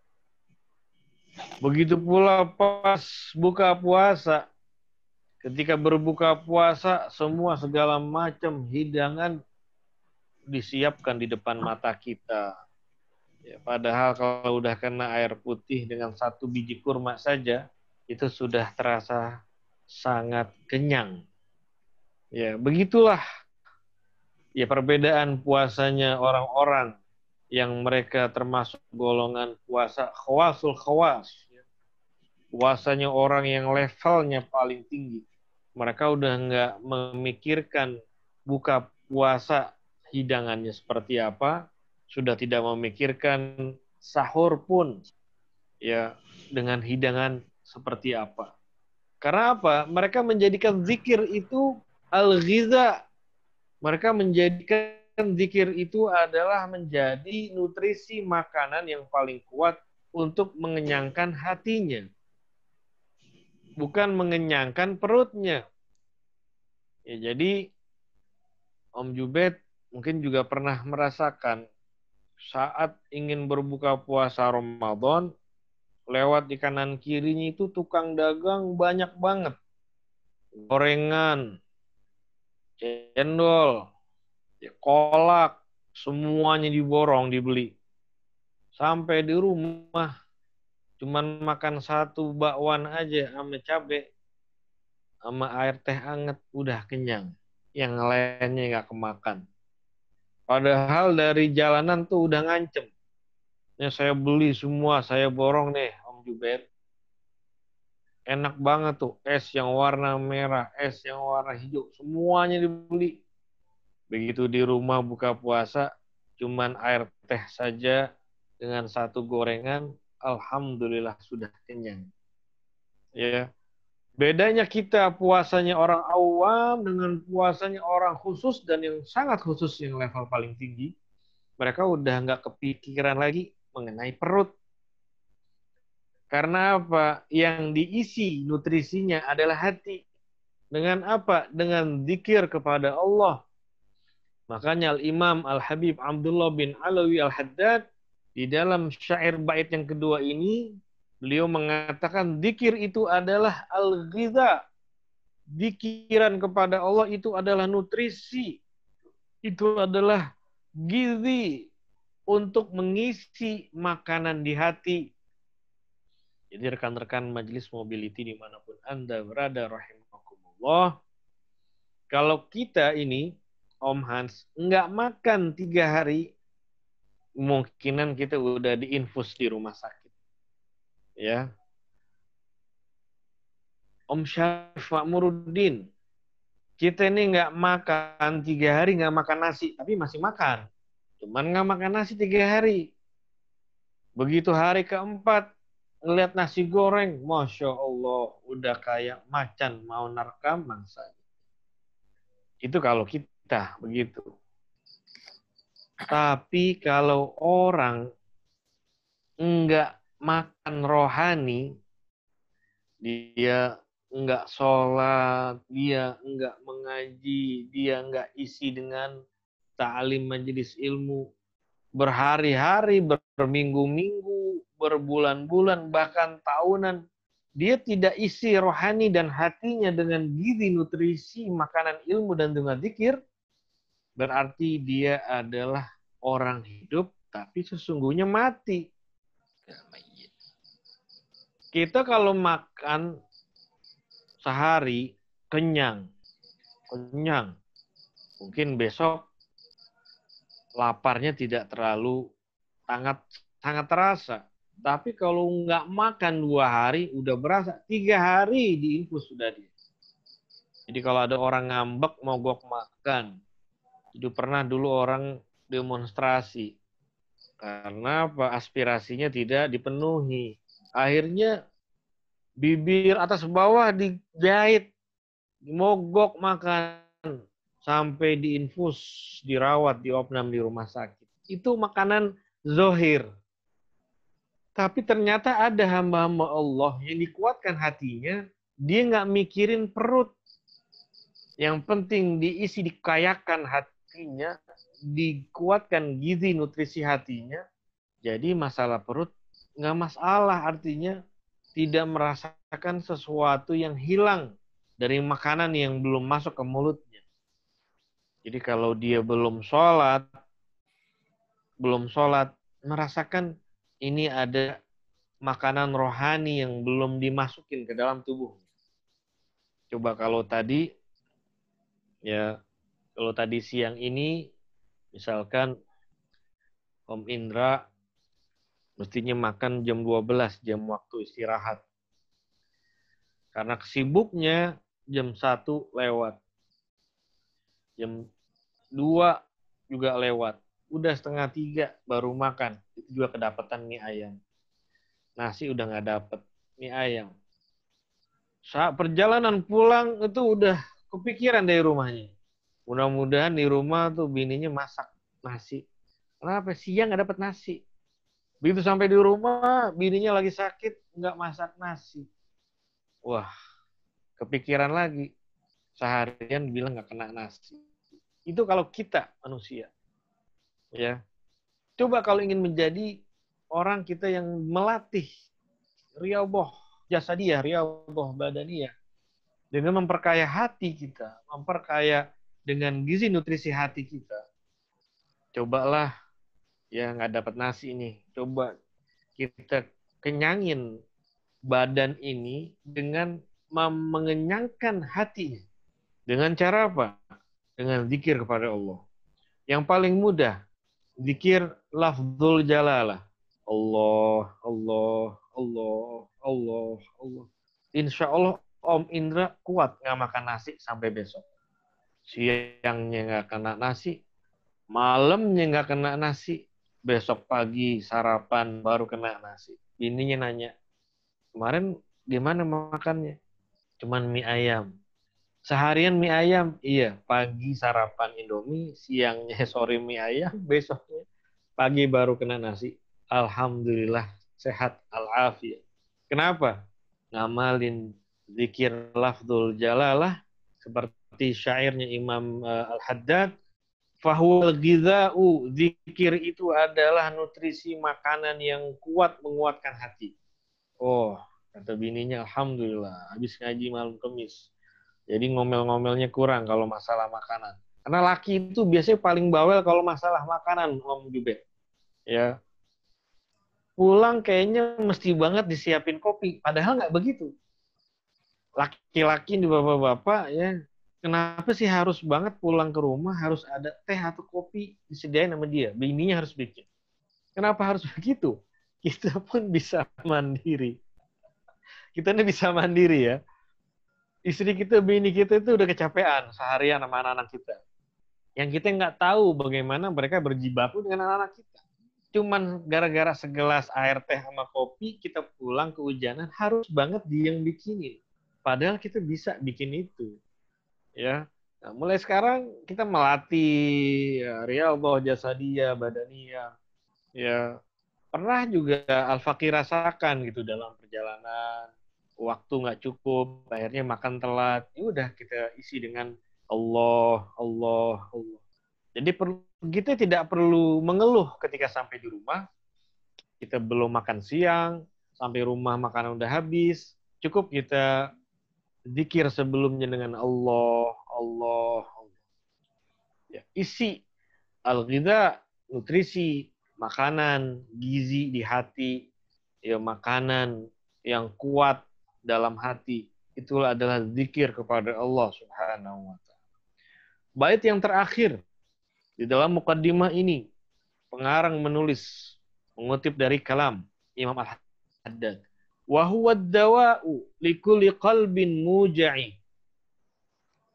Begitu pula pas buka puasa. Ketika berbuka puasa, semua segala macam hidangan disiapkan di depan mata kita. Ya, padahal kalau udah kena air putih dengan 1 biji kurma saja, itu sudah terasa sangat kenyang. Ya, begitulah ya perbedaan puasanya orang-orang yang mereka termasuk golongan puasa khawasul khawas. Puasanya orang yang levelnya paling tinggi. Mereka udah nggak memikirkan buka puasa hidangannya seperti apa, sudah tidak memikirkan sahur pun ya dengan hidangan seperti apa. Karena apa? Mereka menjadikan zikir itu al-ghiza. Mereka menjadikan zikir itu adalah menjadi nutrisi makanan yang paling kuat untuk mengenyangkan hatinya. Bukan mengenyangkan perutnya. Ya, jadi Om Jubed mungkin juga pernah merasakan saat ingin berbuka puasa Ramadan, lewat di kanan kirinya itu tukang dagang banyak banget. Gorengan, cendol, kolak, semuanya diborong, dibeli. Sampai di rumah, cuman makan 1 bakwan aja sama cabai, sama air teh anget, udah kenyang. Yang lainnya nggak kemakan. Padahal dari jalanan tuh udah ngancem. Ya, saya beli semua, saya borong nih, Om Jubed. Enak banget tuh, es yang warna merah, es yang warna hijau, semuanya dibeli. Begitu di rumah buka puasa, cuman air teh saja dengan 1 gorengan, alhamdulillah sudah kenyang. Ya. Bedanya kita puasanya orang awam dengan puasanya orang khusus dan yang sangat khusus yang level paling tinggi, mereka udah nggak kepikiran lagi mengenai perut. Karena apa? Yang diisi nutrisinya adalah hati. Dengan apa? Dengan zikir kepada Allah. Makanya Al-Imam Al-Habib Abdullah bin Alawi Al-Haddad di dalam syair bait yang kedua ini, beliau mengatakan zikir itu adalah al-ghiza. Zikiran kepada Allah itu adalah nutrisi. Itu adalah gizi untuk mengisi makanan di hati. Jadi rekan-rekan Majelis Mobility dimanapun Anda berada, rahimakumullah, Kalau kita ini, Om Hans, nggak makan 3 hari, kemungkinan kita udah diinfus di rumah sakit. Ya, Om Syarif Makmuruddin, kita ini nggak makan 3 hari, nggak makan nasi, tapi masih makan. Cuman nggak makan nasi 3 hari. Begitu hari keempat, ngeliat nasi goreng, Masya Allah, udah kayak macan mau nerkam mangsa. Itu kalau kita begitu. Tapi kalau orang enggak makan rohani, dia enggak sholat, dia enggak mengaji, dia enggak isi dengan ta'lim majelis ilmu, berhari-hari, berminggu-minggu, berbulan-bulan, bahkan tahunan, dia tidak isi rohani dan hatinya dengan gizi, nutrisi, makanan ilmu, dan dengan zikir, berarti dia adalah orang hidup, tapi sesungguhnya mati. Kita kalau makan sehari, kenyang. Mungkin besok laparnya tidak terlalu sangat terasa. Tapi kalau nggak makan 2 hari, udah berasa 3 hari diinfus sudah dia. Jadi kalau ada orang ngambek mogok makan, itu pernah dulu orang demonstrasi karena apa? Aspirasinya tidak dipenuhi. Akhirnya bibir atas bawah dijahit, mogok makan sampai diinfus, dirawat, diopnam di rumah sakit. Itu makanan zohir. Tapi ternyata ada hamba-hamba Allah yang dikuatkan hatinya, dia nggak mikirin perut. Yang penting diisi, dikayakan hatinya, dikuatkan gizi nutrisi hatinya. Jadi masalah perut nggak masalah, artinya tidak merasakan sesuatu yang hilang dari makanan yang belum masuk ke mulutnya. Jadi kalau dia belum sholat, merasakan ini ada makanan rohani yang belum dimasukin ke dalam tubuh. Coba kalau tadi siang ini, misalkan Om Indra mestinya makan jam 12, jam waktu istirahat. Karena kesibuknya jam 1 lewat. Jam 2 juga lewat. Udah 2:30 baru makan. Itu juga kedapatan mie ayam. Nasi udah nggak dapet, mie ayam. Saat perjalanan pulang itu udah kepikiran dari rumahnya. Mudah-mudahan di rumah tuh bininya masak nasi. Kenapa? Siang nggak dapet nasi. Begitu sampai di rumah, bininya lagi sakit, nggak masak nasi. Wah, kepikiran lagi. Seharian bilang nggak kena nasi. Itu kalau kita manusia. Ya. Coba kalau ingin menjadi orang kita yang melatih riyadhah jasadiyah, riyadhah badaniyah, dengan memperkaya hati kita, memperkaya dengan gizi nutrisi hati kita. Cobalah, ya nggak dapat nasi nih, coba kita kenyangin badan ini dengan mengenyangkan hatinya. Dengan cara apa? Dengan zikir kepada Allah. Yang paling mudah, zikir lafzul jalalah. Allah, Allah, Allah, Allah, Allah. Insya Allah Om Indra kuat nggak makan nasi sampai besok. Siangnya nggak kena nasi, malamnya nggak kena nasi, besok pagi sarapan baru kena nasi. Bininya nanya, kemarin gimana makannya? Cuman mie ayam. Seharian mie ayam? Iya, pagi sarapan Indomie, siangnya sore mie ayam, besoknya pagi baru kena nasi. Alhamdulillah sehat al-afiyah. Kenapa? Ngamalin zikir lafzul jalalah seperti syairnya Imam Al-Haddad, fahuwal ghidha'u, zikir itu adalah nutrisi makanan yang kuat menguatkan hati. Oh, kata bininya, alhamdulillah habis ngaji malam Kamis. Jadi ngomel-ngomelnya kurang kalau masalah makanan. Karena laki itu biasanya paling bawel kalau masalah makanan, Om Jubed. Ya, pulang kayaknya mesti banget disiapin kopi. Padahal nggak begitu. Laki-laki di bapak-bapak ya Kenapa sih harus banget pulang ke rumah harus ada teh atau kopi disediain sama dia? Bininya harus bikin. Kenapa harus begitu? Kita pun bisa mandiri. Kita ini bisa mandiri ya. Istri kita, bini kita itu udah kecapean seharian sama anak-anak kita. Yang kita nggak tahu bagaimana mereka berjibaku dengan anak-anak kita. Cuman gara-gara segelas air teh sama kopi, kita pulang kehujanan, harus banget dia yang bikinin. Padahal kita bisa bikin itu. Ya, nah, mulai sekarang kita melatih ya, riyadhah jasadiyah, badaniyah. Ya, pernah juga Al-Fakir rasakan gitu dalam perjalanan, waktu nggak cukup, akhirnya makan telat. Ya udah kita isi dengan Allah, Allah, Allah. Jadi kita tidak perlu mengeluh ketika sampai di rumah. Kita belum makan siang, sampai rumah makanan udah habis. Cukup kita zikir sebelumnya dengan Allah, Allah, Allah. Ya, isi al-ghidha, nutrisi, makanan, gizi di hati, ya makanan yang kuat dalam hati. Itulah adalah zikir kepada Allah Subhanahu wa taala. Bait yang terakhir di dalam mukaddimah ini, pengarang menulis mengutip dari kalam Imam Al-Haddad. Wa huwa ad-dawa'u likulli qalbin muja'i.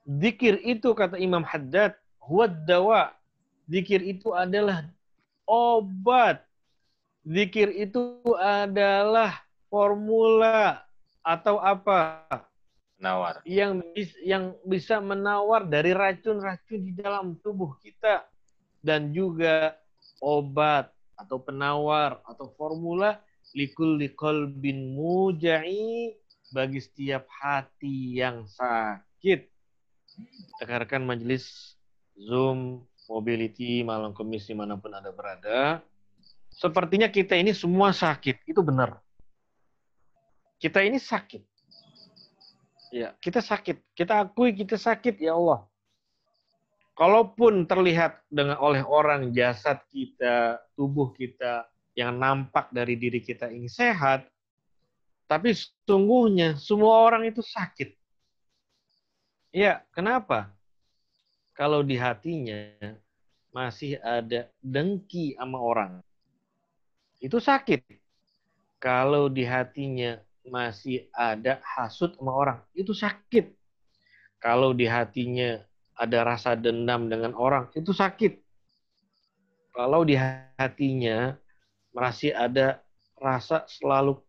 Zikir itu kata Imam Haddad, huwa ad-dawa'. Zikir itu adalah obat. Zikir itu adalah formula atau apa? Nawar. Yang bisa menawar dari racun-racun di dalam tubuh kita. Dan juga obat atau penawar atau formula likulli qalbin muja'i bagi setiap hati yang sakit. Rekan-rekan majelis Zoom Mobility malam Kamis dimanapun Anda berada, sepertinya kita ini semua sakit. Itu benar. Kita ini sakit. Ya, kita sakit. Kita akui kita sakit, ya Allah. Kalaupun terlihat oleh orang jasad kita, tubuh kita yang nampak dari diri kita ini sehat, tapi sesungguhnya semua orang itu sakit. Ya, kenapa? Kalau di hatinya masih ada dengki sama orang, itu sakit. Kalau di hatinya masih ada hasut sama orang, itu sakit. Kalau di hatinya ada rasa dendam dengan orang, itu sakit. Kalau di hatinya masih ada rasa selalu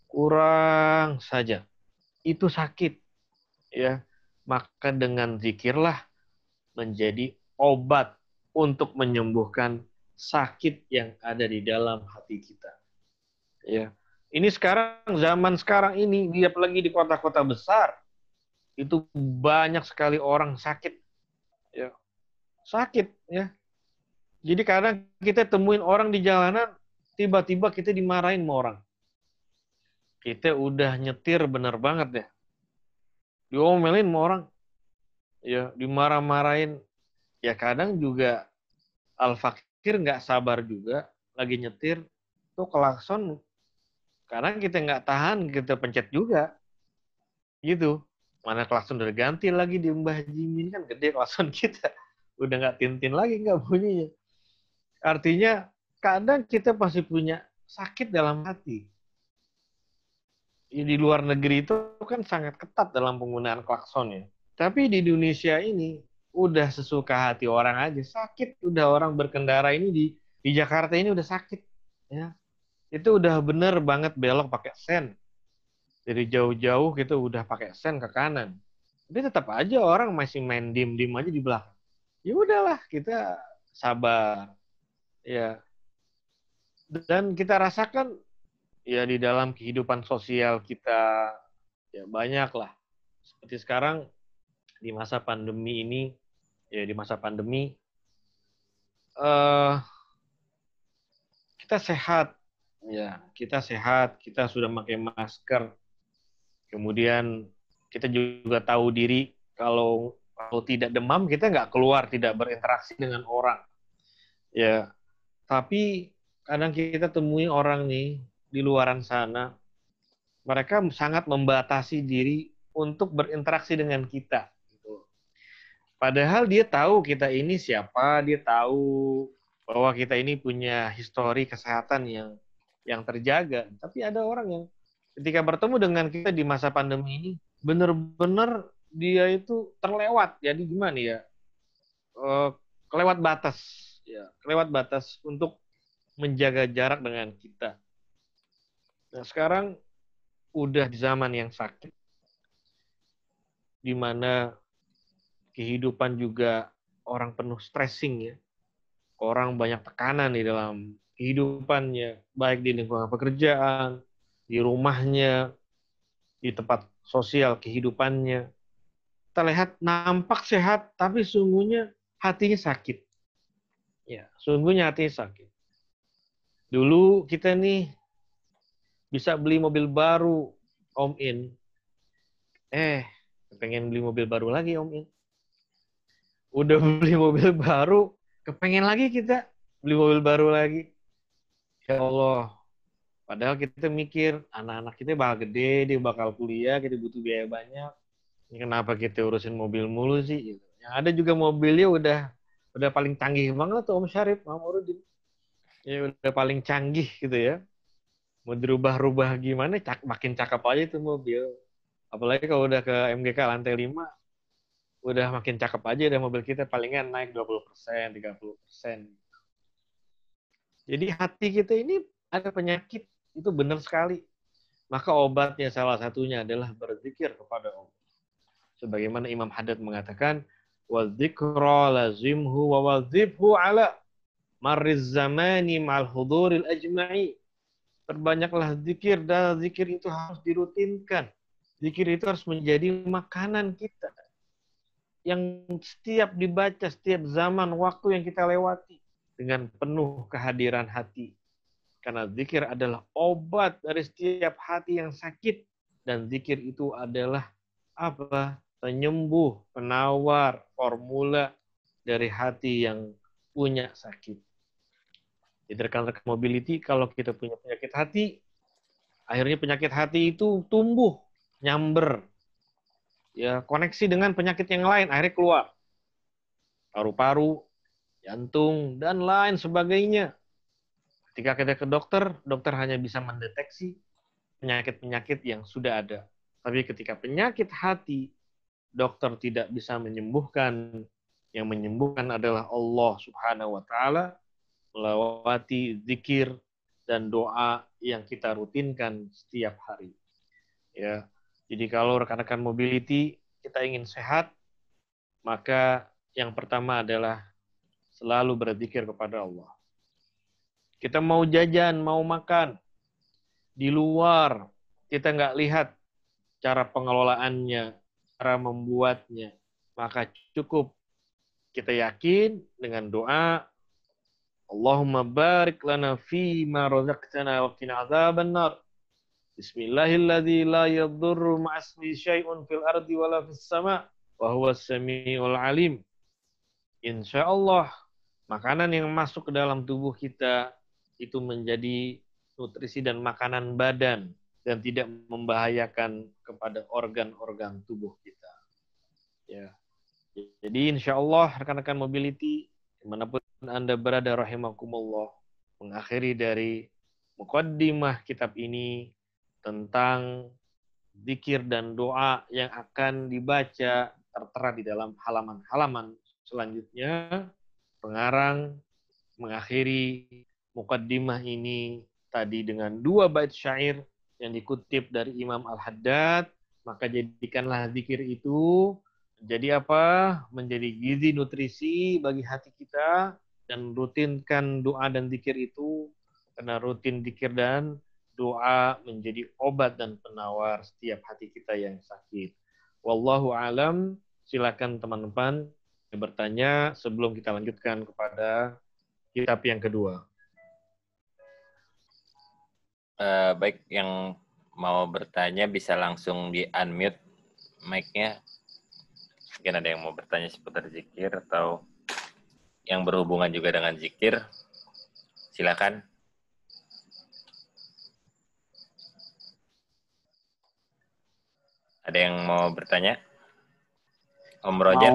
kurang saja, itu sakit. Ya, maka dengan zikirlah menjadi obat untuk menyembuhkan sakit yang ada di dalam hati kita. Ya, ini zaman sekarang ini, dia apalagi di kota-kota besar, itu banyak sekali orang sakit. Ya, sakit ya. Jadi kadang kita temuin orang di jalanan, tiba-tiba kita dimarahin sama orang. Kita udah nyetir bener banget ya. Diomelin sama orang. Ya, dimarah-marahin. Ya kadang juga Al-Fakir nggak sabar juga, lagi nyetir, tuh klakson. Kadang kita nggak tahan, kita pencet juga. Gitu. Mana klakson udah ganti lagi di Mbah Jimin, kan gede klakson kita. Udah nggak tintin lagi nggak bunyinya. Artinya kadang kita pasti punya sakit dalam hati. Di luar negeri itu kan sangat ketat dalam penggunaan klakson ya. Tapi di Indonesia ini udah sesuka hati orang aja sakit. Udah orang berkendara ini di Jakarta ini udah sakit. Ya. Itu udah bener banget belok pakai sen. Dari jauh-jauh kita udah pakai sen ke kanan. Tapi tetap aja orang masih main diem-diem aja di belakang. Ya udahlah, kita sabar. Ya. Dan kita rasakan ya di dalam kehidupan sosial kita ya banyak lah. Seperti sekarang di masa pandemi ini, ya di masa pandemi kita sehat. Ya, kita sehat, kita sudah pakai masker. Kemudian kita juga tahu diri kalau tidak demam kita nggak keluar, tidak berinteraksi dengan orang. Ya, tapi kadang kita temui orang nih di luaran sana, mereka sangat membatasi diri untuk berinteraksi dengan kita. Padahal dia tahu kita ini siapa, dia tahu bahwa kita ini punya histori kesehatan yang terjaga. Tapi ada orang yang ketika bertemu dengan kita di masa pandemi ini, benar-benar dia itu terlewat. Jadi gimana ya? Eh, kelewat batas, ya, kelewat batas untuk menjaga jarak dengan kita. Nah, sekarang udah di zaman yang sakit, di mana kehidupan juga orang penuh stressing ya. Orang banyak tekanan di dalam kehidupannya, baik di lingkungan pekerjaan, di rumahnya, di tempat sosial kehidupannya. Terlihat nampak sehat, tapi sungguhnya hatinya sakit. Ya, sungguhnya hatinya sakit. Dulu kita nih bisa beli mobil baru, Om In. Pengen beli mobil baru lagi, Om In. Udah beli mobil baru, kepengen lagi kita beli mobil baru lagi. Ya Allah, padahal kita mikir anak-anak kita bakal gede, dia bakal kuliah, kita butuh biaya banyak. Ini kenapa kita urusin mobil mulu sih? Gitu. Yang ada juga mobilnya udah paling canggih banget tuh Om Syarif, Om Urudin. Ya udah paling canggih gitu ya. Mau dirubah-rubah gimana, makin cakep aja tuh mobil. Apalagi kalau udah ke MGK lantai 5, udah makin cakep aja deh mobil kita, palingan naik 20%, 30%. Jadi hati kita ini ada penyakit, itu benar sekali. Maka obatnya salah satunya adalah berzikir kepada Allah. Sebagaimana Imam Haddad mengatakan, وَالذِّكْرَ لَزِمْهُ وَوَظِّفْهُ عَلَى مَرِّ الزَّمَانِ مَعَ الْحُضُورِ الْأَجْمَعِ. Perbanyaklah zikir, dan zikir itu harus dirutinkan. Zikir itu harus menjadi makanan kita. Yang setiap dibaca, setiap zaman, waktu yang kita lewati. Dengan penuh kehadiran hati. Karena zikir adalah obat dari setiap hati yang sakit. Dan zikir itu adalah apa? Penyembuh, penawar, formula dari hati yang punya sakit. Jadi rekan-rekan mobility, kalau kita punya penyakit hati, akhirnya penyakit hati itu tumbuh, nyamber. Ya, koneksi dengan penyakit yang lain, akhirnya keluar. Paru-paru, jantung, dan lain sebagainya. Ketika kita ke dokter, dokter hanya bisa mendeteksi penyakit-penyakit yang sudah ada. Tapi ketika penyakit hati, dokter tidak bisa menyembuhkan. Yang menyembuhkan adalah Allah Subhanahu wa taala melewati zikir dan doa yang kita rutinkan setiap hari. Ya. Jadi kalau rekan-rekan mobility kita ingin sehat, maka yang pertama adalah selalu berzikir kepada Allah. Kita mau jajan, mau makan di luar, kita nggak lihat cara pengelolaannya, cara membuatnya, maka cukup kita yakin dengan doa, Allahumma barik lana fi ma razaqtana wa qina adzabannar. Bismillahilladzi la yadurru ma'asmi syai'un fil ardi wala fis sama' wa huwas samiul alim. Insyaallah makanan yang masuk ke dalam tubuh kita itu menjadi nutrisi dan makanan badan dan tidak membahayakan kepada organ-organ tubuh kita. Ya. Jadi insya Allah rekan-rekan mobility dimanapun Anda berada rahimakumullah, mengakhiri dari muqaddimah kitab ini tentang zikir dan doa yang akan dibaca tertera di dalam halaman-halaman selanjutnya. Pengarang mengakhiri muqaddimah ini tadi dengan 2 bait syair yang dikutip dari Imam Al-Haddad, maka jadikanlah zikir itu menjadi apa? Menjadi gizi nutrisi bagi hati kita, dan rutinkan doa dan zikir itu, karena rutin zikir dan doa menjadi obat dan penawar setiap hati kita yang sakit. Wallahu alam. Silakan teman-teman bertanya sebelum kita lanjutkan kepada kitab yang kedua. Baik, yang mau bertanya bisa langsung di-unmute mic-nya. Mungkin ada yang mau bertanya seputar zikir atau yang berhubungan juga dengan zikir. Silakan. Ada yang mau bertanya? Om Roger?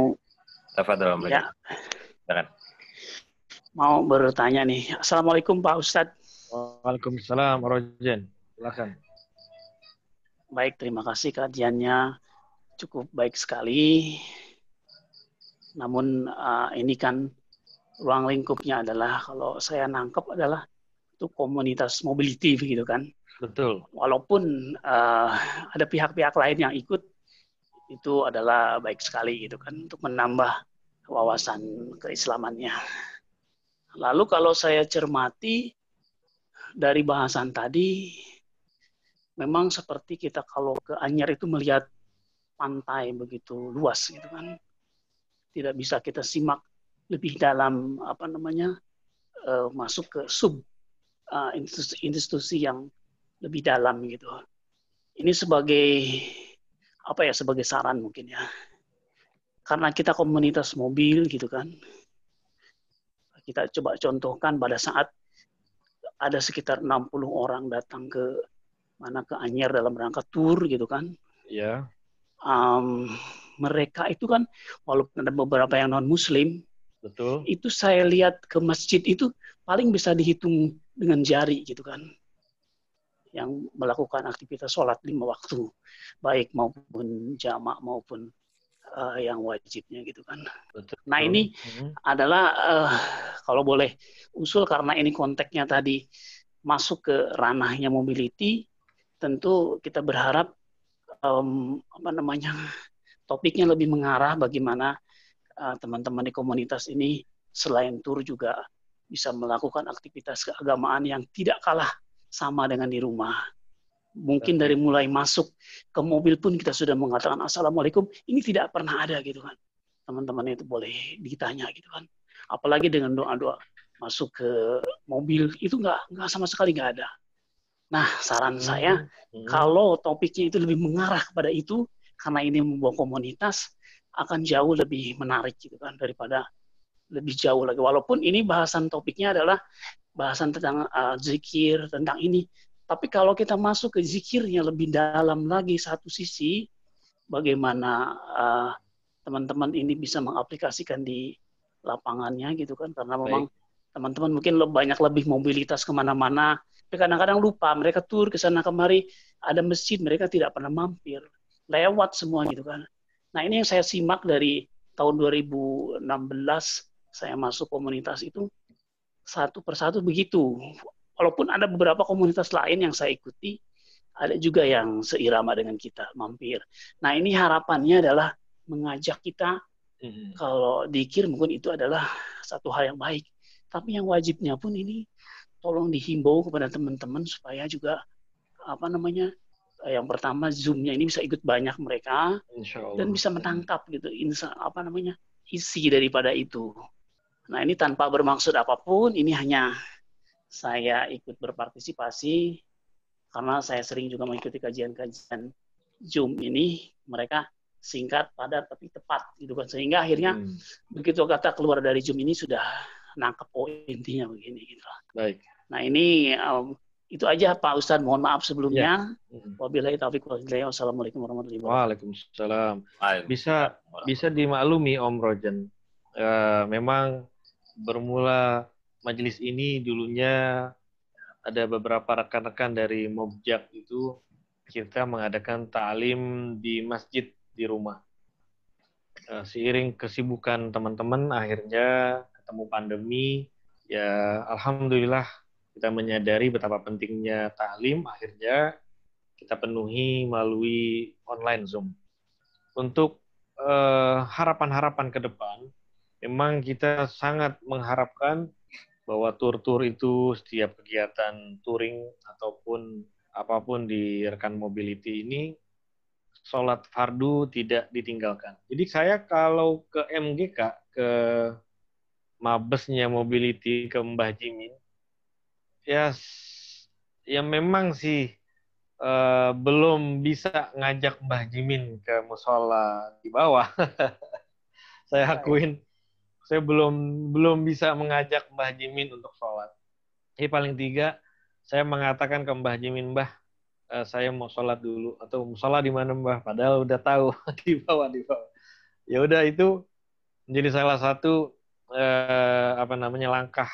Tafadhol Om Rojan. Ya, Silakan. mau bertanya nih. Assalamualaikum Pak Ustadz. Waalaikumsalam, Rojen. Silakan. Baik, terima kasih kajiannya cukup baik sekali. Namun ini kan ruang lingkupnya adalah kalau saya nangkep adalah itu komunitas mobility begitu kan. Betul. Walaupun ada pihak-pihak lain yang ikut, itu adalah baik sekali gitu kan untuk menambah wawasan keislamannya. Lalu kalau saya cermati dari bahasan tadi, memang seperti kita kalau ke Anyer itu melihat pantai begitu luas gitu kan, tidak bisa kita simak lebih dalam masuk ke sub institusi yang lebih dalam gitu. Ini sebagai saran mungkin ya, karena kita komunitas mobil gitu kan, kita coba contohkan pada saat ada sekitar 60 orang datang ke Anyer dalam rangka tur gitu kan. Ya. Mereka itu kan walaupun ada beberapa yang non muslim, Betul. itu saya lihat ke masjid itu paling bisa dihitung dengan jari gitu kan, yang melakukan aktivitas sholat 5 waktu, baik maupun jamak maupun yang wajibnya gitu kan. Betul. Nah ini adalah kalau boleh usul, karena ini konteksnya tadi masuk ke ranahnya mobility, tentu kita berharap topiknya lebih mengarah bagaimana teman-teman di komunitas ini selain tur juga bisa melakukan aktivitas keagamaan yang tidak kalah sama dengan di rumah. Mungkin dari mulai masuk ke mobil pun kita sudah mengatakan Assalamualaikum, ini tidak pernah ada gitu kan. Teman-teman itu boleh ditanya gitu kan. Apalagi dengan doa-doa masuk ke mobil itu nggak sama sekali nggak ada. Nah, saran saya kalau topiknya itu lebih mengarah kepada itu, karena ini membawa komunitas, akan jauh lebih menarik gitu kan, daripada lebih jauh lagi. Walaupun ini bahasan topiknya adalah bahasan tentang zikir, tentang ini. Tapi kalau kita masuk ke zikirnya lebih dalam lagi satu sisi, bagaimana teman-teman ini bisa mengaplikasikan di lapangannya gitu kan, karena memang teman-teman mungkin banyak lebih mobilitas kemana-mana, tapi kadang-kadang lupa, mereka tur ke sana kemari, ada masjid, mereka tidak pernah mampir, lewat semua gitu kan. Nah ini yang saya simak dari tahun 2016, saya masuk komunitas itu, satu persatu begitu. Walaupun ada beberapa komunitas lain yang saya ikuti, ada juga yang seirama dengan kita, mampir. Nah ini harapannya adalah mengajak kita, kalau dikir mungkin itu adalah satu hal yang baik. Tapi yang wajibnya pun ini tolong dihimbau kepada teman-teman supaya juga yang pertama Zoom-nya ini bisa ikut banyak mereka dan bisa menangkap gitu isi daripada itu. Nah ini tanpa bermaksud apapun, ini hanya saya ikut berpartisipasi karena saya sering juga mengikuti kajian-kajian Zoom ini, mereka singkat, padat tapi tepat gitu kan, sehingga akhirnya begitu kata keluar dari Zoom ini sudah nangkep intinya begini gitu. Baik. Nah ini itu aja Pak Ustadz, mohon maaf sebelumnya. Wabillahi taufiq wal hidayah. Wassalamualaikum warahmatullahi wabarakatuh. Waalaikumsalam. Bisa dimaklumi Om Rojan. Memang bermula majelis ini dulunya ada beberapa rekan-rekan dari Mobjak itu kita mengadakan ta'lim di masjid di rumah. Seiring kesibukan teman-teman akhirnya ketemu pandemi, ya alhamdulillah kita menyadari betapa pentingnya ta'lim, akhirnya kita penuhi melalui online Zoom. Untuk harapan-harapan ke depan, memang kita sangat mengharapkan bahwa tur-tur itu, setiap kegiatan touring ataupun apapun di rekan mobility ini, sholat fardu tidak ditinggalkan. Jadi saya kalau ke MGK, ke mabesnya mobility, ke Mbah Jimin, ya memang sih belum bisa ngajak Mbah Jimin ke musola di bawah. Saya akuin, saya belum bisa mengajak Mbah Jimin untuk sholat. Jadi paling tidak saya mengatakan ke Mbah Jimin, Mbah, saya mau sholat dulu, atau musola di mana Mbah? Padahal udah tahu di bawah. Ya udah itu menjadi salah satu langkah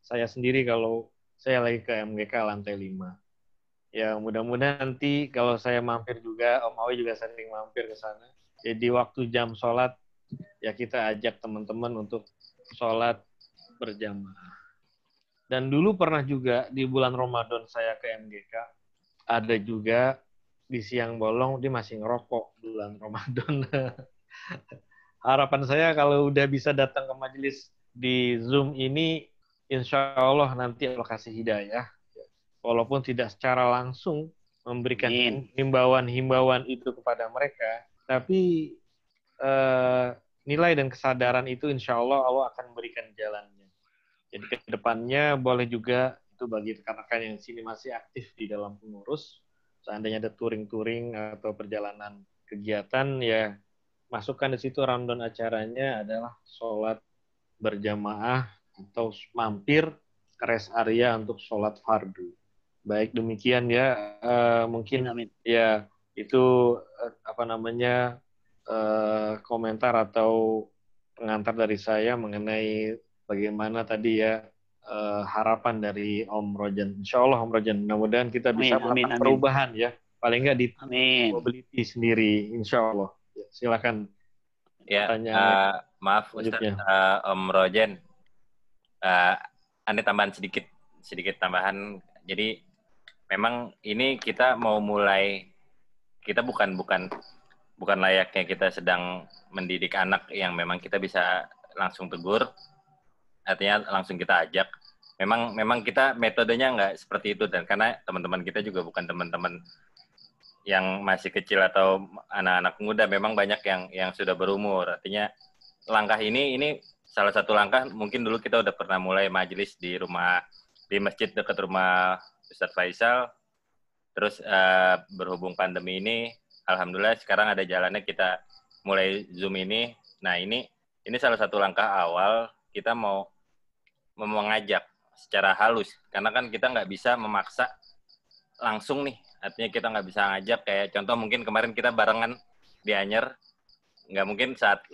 saya sendiri kalau saya lagi ke MGK lantai 5. Ya mudah-mudahan nanti kalau saya mampir juga, Om Awi juga sering mampir ke sana. Jadi waktu jam sholat, ya kita ajak teman-teman untuk sholat berjamaah. Dan dulu pernah juga di bulan Ramadan saya ke MGK, ada juga di siang bolong dia masih ngerokok bulan Ramadan. Harapan saya kalau udah bisa datang ke majelis di Zoom ini, insya Allah nanti Allah kasih hidayah. Walaupun tidak secara langsung memberikan himbauan-himbauan itu kepada mereka, tapi nilai dan kesadaran itu insya Allah Allah akan memberikan jalannya. Jadi ke depannya boleh juga itu bagi rekan-rekan yang sini masih aktif di dalam pengurus, seandainya ada touring-touring atau perjalanan kegiatan, ya masukkan di situ rundown acaranya adalah sholat berjamaah atau mampir ke rest area untuk sholat fardu. Baik demikian ya, mungkin Amin. ya itu komentar atau pengantar dari saya mengenai bagaimana tadi ya harapan dari Om Rojan. Insya Allah Om Rojan, mudah-mudahan kita bisa melakukan perubahan ya, paling nggak di mobility sendiri, insya Allah. Ya, silakan. Ya, maaf Ustadz, Om Rojan, ada tambahan sedikit tambahan. Jadi memang ini kita mau mulai, kita bukan layaknya kita sedang mendidik anak yang memang kita bisa langsung tegur, artinya langsung kita ajak. Memang kita metodenya nggak seperti itu, dan karena teman-teman kita juga bukan teman-teman yang masih kecil atau anak-anak muda, memang banyak yang sudah berumur. Artinya langkah ini salah satu langkah. Mungkin dulu kita udah pernah mulai majelis di masjid dekat rumah Ustadz Faisal. Terus berhubung pandemi ini, alhamdulillah sekarang ada jalannya kita mulai Zoom ini. Nah ini salah satu langkah awal kita mau mengajak secara halus, karena kan kita nggak bisa memaksa langsung nih. Artinya kita nggak bisa ngajak, kayak contoh mungkin kemarin kita barengan di Anyer, nggak mungkin saat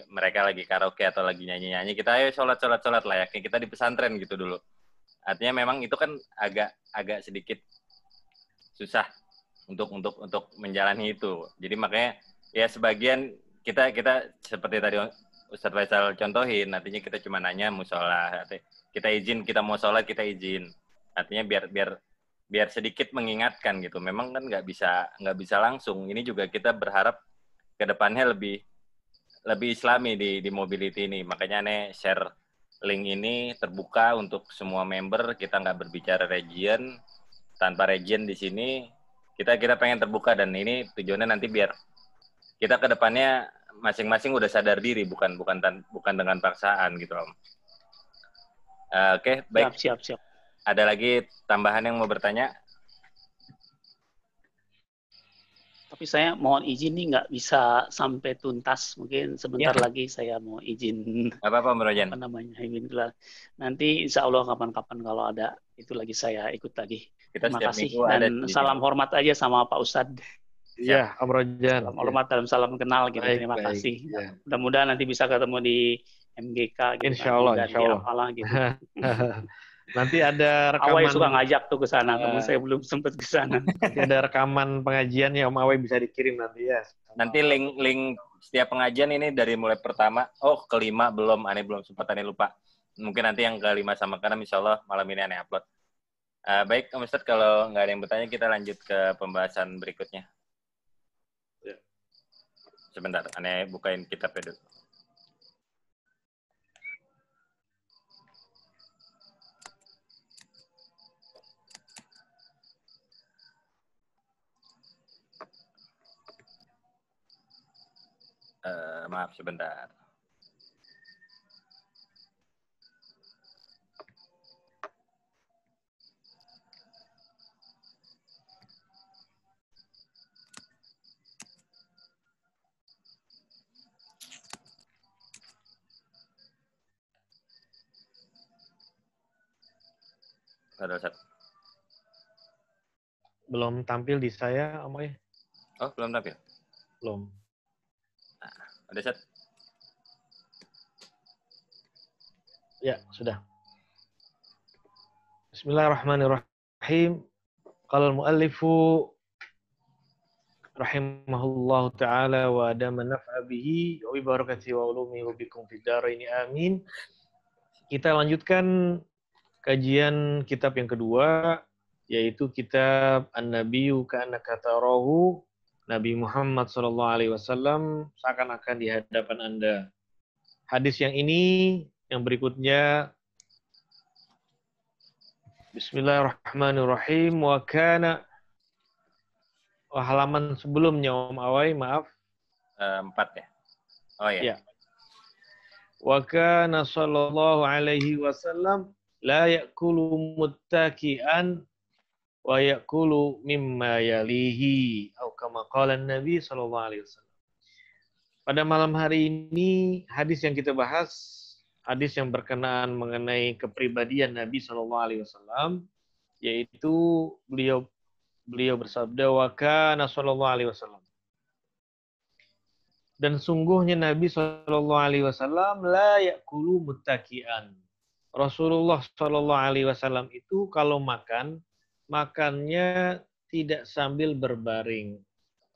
mereka lagi karaoke atau lagi nyanyi-nyanyi, kita ayo sholat layaknya kita di pesantren gitu dulu. Artinya memang itu kan agak sedikit susah untuk menjalani itu. Jadi makanya ya sebagian kita seperti tadi Ustadz Faisal contohin, artinya kita cuma nanya musola, kita izin, kita mau sholat kita izin. Artinya biar sedikit mengingatkan gitu. Memang kan nggak bisa langsung. Ini juga kita berharap ke depannya lebih islami di mobility ini. Makanya share link ini terbuka untuk semua member. Kita nggak berbicara region. Tanpa region di sini kita pengen terbuka, dan ini tujuannya nanti biar kita ke depannya masing-masing udah sadar diri, bukan dengan paksaan gitu Om. Oke, baik. Siap. Ada lagi tambahan yang mau bertanya? Tapi saya mohon izin nih, nggak bisa sampai tuntas. Mungkin sebentar lagi saya mau izin. Apa Rojan? Izin kelar. Nanti insya Allah kapan-kapan kalau ada itu lagi saya ikut lagi. Terima kasih dan salam hormat aja sama Pak Ustadz. Iya, Om Rojan. Salam hormat dalam salam kenal gitu. Terima kasih. Ya. Mudah-mudahan nanti bisa ketemu di MGK gitu. Insya Allah. Gitu. Nanti ada rekaman. Awai suka ngajak tuh ke sana, namun saya belum sempat ke sana. Nanti ada rekaman pengajiannya Om Awai, bisa dikirim nanti ya. Nanti link setiap pengajian ini dari mulai pertama, kelima belum, belum sempat, lupa. Mungkin nanti yang kelima sama keenam insya Allah malam ini aneh upload. Baik Om Ustadz, kalau nggak ada yang bertanya kita lanjut ke pembahasan berikutnya. Ya. Sebentar, aneh bukain kitabnya dulu. Maaf sebentar. Belum tampil di saya, Om Awai. Oh, belum tampil? Belum. Ada Sat? Ya, sudah. Bismillahirrahmanirrahim. Qala al-muallifu rahimahullahu taala wa adama naf'a bihi wa bi barakatihi wa ulumi wa bikum fid dharain amin. Kita lanjutkan kajian kitab yang kedua, yaitu kitab An-Nabiyyu ka'annaka tarahu, Nabi Muhammad SAW seakan-akan di hadapan Anda. Hadis yang ini, yang berikutnya, Bismillahirrahmanirrahim. Wa kana, halaman sebelumnya Om Awai, maaf. 4 ya? Oh ya. Ya. Wa kana sallallahu alaihi wasallam la ya'kulu muttaki'an wa ya'kulu mimma yalihi atau kama qala Nabi sallallahu alaihi wasallam. Pada malam hari ini hadis yang kita bahas, hadis yang berkenaan mengenai kepribadian Nabi sallallahu alaihi wasallam, yaitu beliau bersabda wa kana sallallahu alaihi wasallam. Dan sungguhnya Nabi sallallahu alaihi wasallam la ya'kulu muttaki'an. Rasulullah sallallahu alaihi wasallam itu kalau makan, makannya tidak sambil berbaring,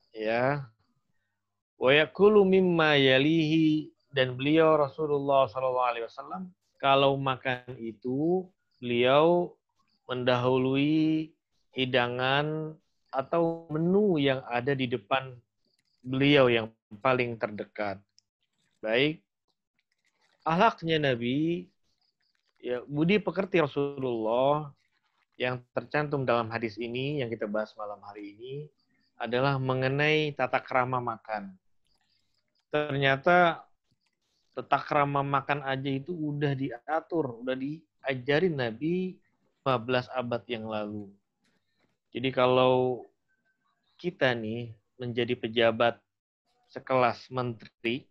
ya. Wa yaqulu mimma yalihi, dan beliau Rasulullah sallallahu alaihi wasallam kalau makan itu beliau mendahului hidangan atau menu yang ada di depan beliau yang paling terdekat. Baik, akhlaknya Nabi, ya, budi pekerti Rasulullah yang tercantum dalam hadis ini yang kita bahas malam hari ini adalah mengenai tata krama makan. Ternyata tata krama makan aja itu udah diatur, udah diajarin Nabi 15 abad yang lalu. Jadi kalau kita nih menjadi pejabat sekelas menteri,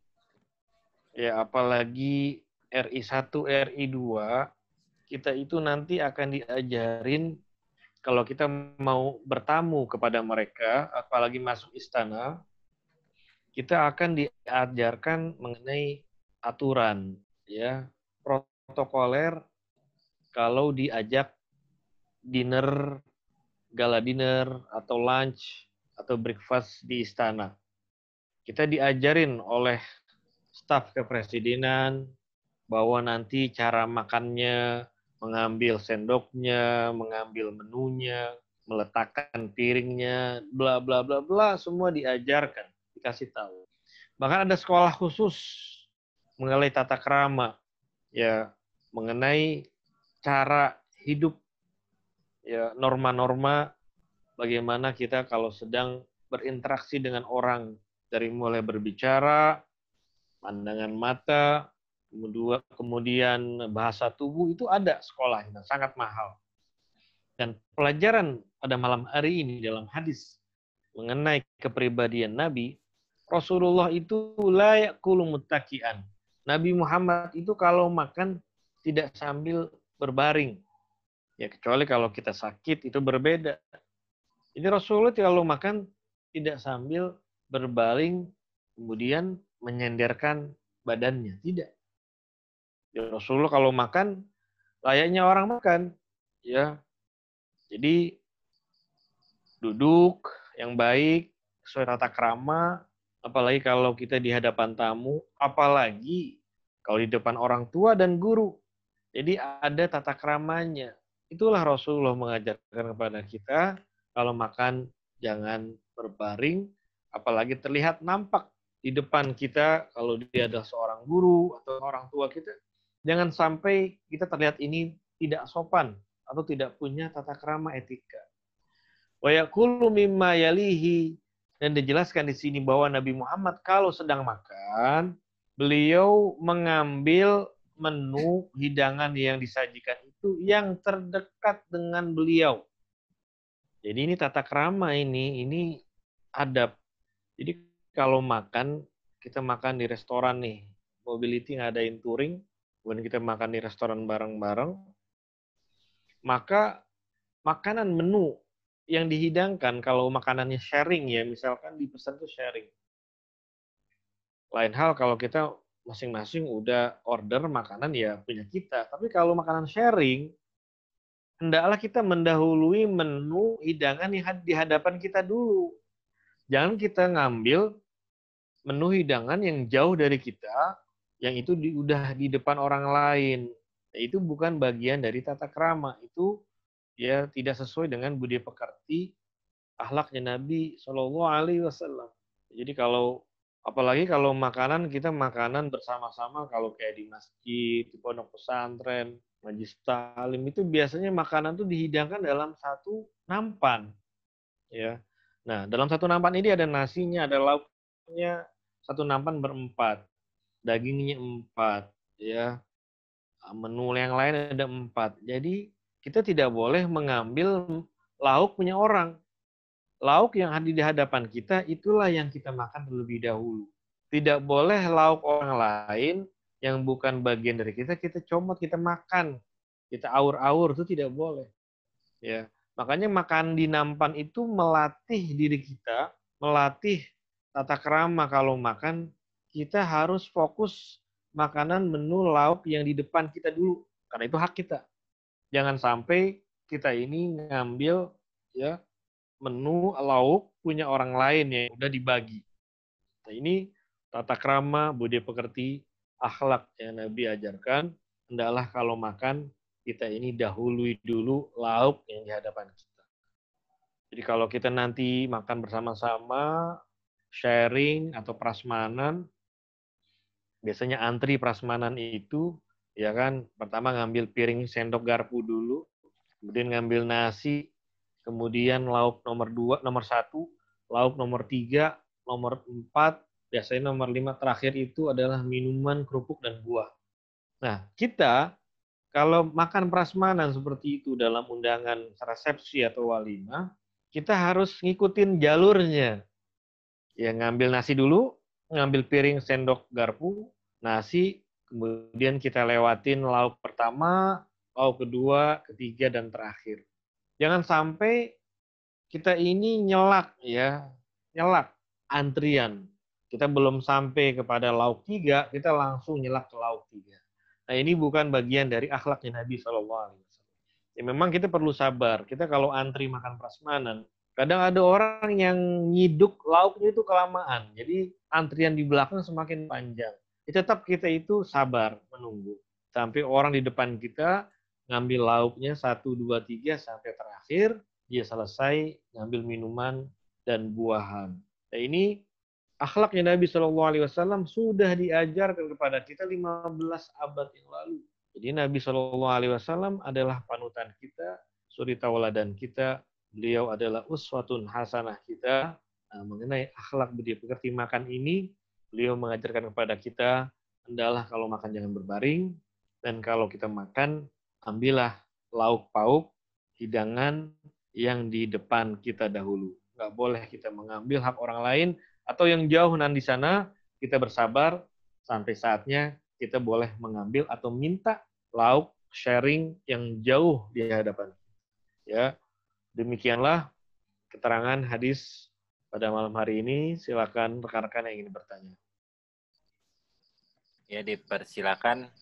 ya apalagi RI 1, RI 2, kita itu nanti akan diajarin kalau kita mau bertamu kepada mereka, apalagi masuk istana, kita akan diajarkan mengenai aturan, ya, protokoler kalau diajak dinner, gala dinner, atau lunch, atau breakfast di istana. Kita diajarin oleh staf kepresidenan bahwa nanti cara makannya, mengambil sendoknya, mengambil menunya, meletakkan piringnya, bla bla bla bla, semua diajarkan, dikasih tahu. Bahkan ada sekolah khusus mengenai tata krama, ya, mengenai cara hidup, ya, norma-norma bagaimana kita kalau sedang berinteraksi dengan orang, dari mulai berbicara, pandangan mata, kemudian bahasa tubuh, itu ada sekolahnya, sangat mahal. Dan pelajaran pada malam hari ini dalam hadis mengenai kepribadian Nabi, Rasulullah itu la ya'kulu muttaki'an. Nabi Muhammad itu kalau makan tidak sambil berbaring. Ya kecuali kalau kita sakit itu berbeda. Jadi Rasulullah kalau makan tidak sambil berbaring kemudian menyenderkan badannya, tidak. Ya, Rasulullah kalau makan layaknya orang makan, ya. Jadi duduk yang baik sesuai tata krama, apalagi kalau kita di hadapan tamu, apalagi kalau di depan orang tua dan guru. Jadi ada tata kramanya. Itulah Rasulullah mengajarkan kepada kita kalau makan jangan berbaring, apalagi terlihat nampak di depan kita kalau dia adalah seorang guru atau orang tua kita. Jangan sampai kita terlihat ini tidak sopan atau tidak punya tata krama etika. Wa yaqulu mimma yalihi, dan dijelaskan di sini bahwa Nabi Muhammad kalau sedang makan, beliau mengambil menu hidangan yang disajikan itu yang terdekat dengan beliau. Jadi ini tata krama, ini adab. Jadi kalau makan, kita makan di restoran nih, Mobility ngadain touring, kemudian kita makan di restoran bareng-bareng, maka makanan menu yang dihidangkan, kalau makanannya sharing ya, misalkan dipesan itu sharing. Lain hal kalau kita masing-masing udah order makanan ya punya kita. Tapi kalau makanan sharing, hendaklah kita mendahului menu hidangan yang di hadapan kita dulu. Jangan kita ngambil menu hidangan yang jauh dari kita, yang itu udah di depan orang lain. Itu bukan bagian dari tata krama. Itu ya tidak sesuai dengan budi pekerti akhlaknya Nabi Shallallahu Alaihi Wasallam. Jadi apalagi kalau makanan, kita makanan bersama-sama, kalau kayak di masjid, di pondok pesantren, majlis taklim, itu biasanya makanan tuh dihidangkan dalam satu nampan, ya. Nah, dalam satu nampan ini ada nasinya, ada lauknya, satu nampan berempat, dagingnya 4, ya. Menu yang lain ada 4. Jadi kita tidak boleh mengambil lauk punya orang. Lauk yang ada di hadapan kita, itulah yang kita makan terlebih dahulu. Tidak boleh lauk orang lain yang bukan bagian dari kita comot, kita makan. Kita aur-aur, itu tidak boleh. Ya, makanya makan di nampan itu melatih diri kita, melatih tata krama. Kalau makan, kita harus fokus makanan menu lauk yang di depan kita dulu. Karena itu hak kita. Jangan sampai kita ini ngambil ya menu lauk punya orang lain yang udah dibagi. Nah, ini tata krama, budi pekerti, akhlak yang Nabi ajarkan. Hendaklah kalau makan, kita ini dahului dulu lauk yang di hadapan kita. Jadi kalau kita nanti makan bersama-sama, sharing atau prasmanan, biasanya antri prasmanan itu, ya kan, pertama ngambil piring sendok garpu dulu, kemudian ngambil nasi, kemudian lauk nomor 2, nomor 1, lauk nomor 3, nomor 4, biasanya nomor 5, terakhir itu adalah minuman, kerupuk, dan buah. Nah, kita kalau makan prasmanan seperti itu dalam undangan resepsi atau walimah, kita harus ngikutin jalurnya. Ya, ngambil nasi dulu, ngambil piring sendok garpu, nasi, kemudian kita lewatin lauk pertama, lauk kedua, ketiga, dan terakhir. Jangan sampai kita ini nyelak antrian. Kita belum sampai kepada lauk 3, kita langsung nyelak ke lauk 3. Nah, ini bukan bagian dari akhlaknya Nabi SAW. Ya, memang kita perlu sabar. Kita kalau antri makan prasmanan, kadang ada orang yang nyiduk lauknya itu kelamaan. Jadi antrian di belakang semakin panjang. Tetap kita itu sabar menunggu. Sampai orang di depan kita ngambil lauknya 1, 2, 3 sampai terakhir, dia selesai ngambil minuman dan buahan. Nah, ini akhlaknya Nabi SAW sudah diajarkan kepada kita 15 abad yang lalu. Jadi Nabi SAW adalah panutan kita, suri tauladan kita. Beliau adalah uswatun hasanah kita. Nah, mengenai akhlak budi pekerti makan ini, beliau mengajarkan kepada kita, hendaklah kalau makan jangan berbaring, dan kalau kita makan, ambillah lauk pauk, hidangan yang di depan kita dahulu. Nggak boleh kita mengambil hak orang lain, atau yang jauh di sana, kita bersabar, sampai saatnya kita boleh mengambil atau minta lauk sharing yang jauh di hadapan. Ya, demikianlah keterangan hadis pada malam hari ini. Silakan rekan-rekan yang ingin bertanya. Ya, dipersilakan.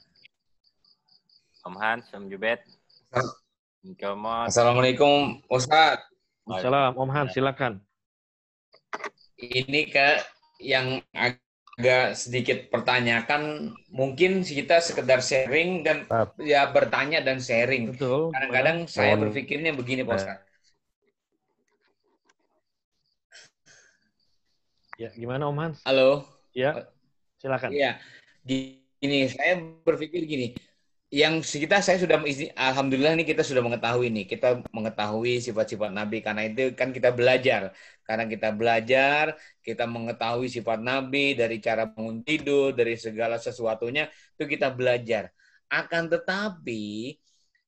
Om Hans, Om Jubed. Assalamualaikum, Ustaz. Assalamualaikum, Om Hans, silakan. Ini yang agak sedikit pertanyakan, mungkin kita sekedar sharing dan ya bertanya dan sharing. Betul. Kadang-kadang saya berpikirnya begini, Pak Ustaz. Ya, gimana Om Hans? Halo. Ya, silakan. Iya, gini, saya berpikir gini. Saya sudah, alhamdulillah ini kita sudah mengetahui nih, kita mengetahui sifat-sifat Nabi, karena itu kan kita belajar. Karena kita belajar, kita mengetahui sifat Nabi dari cara bangun tidur, dari segala sesuatunya, itu kita belajar. Akan tetapi,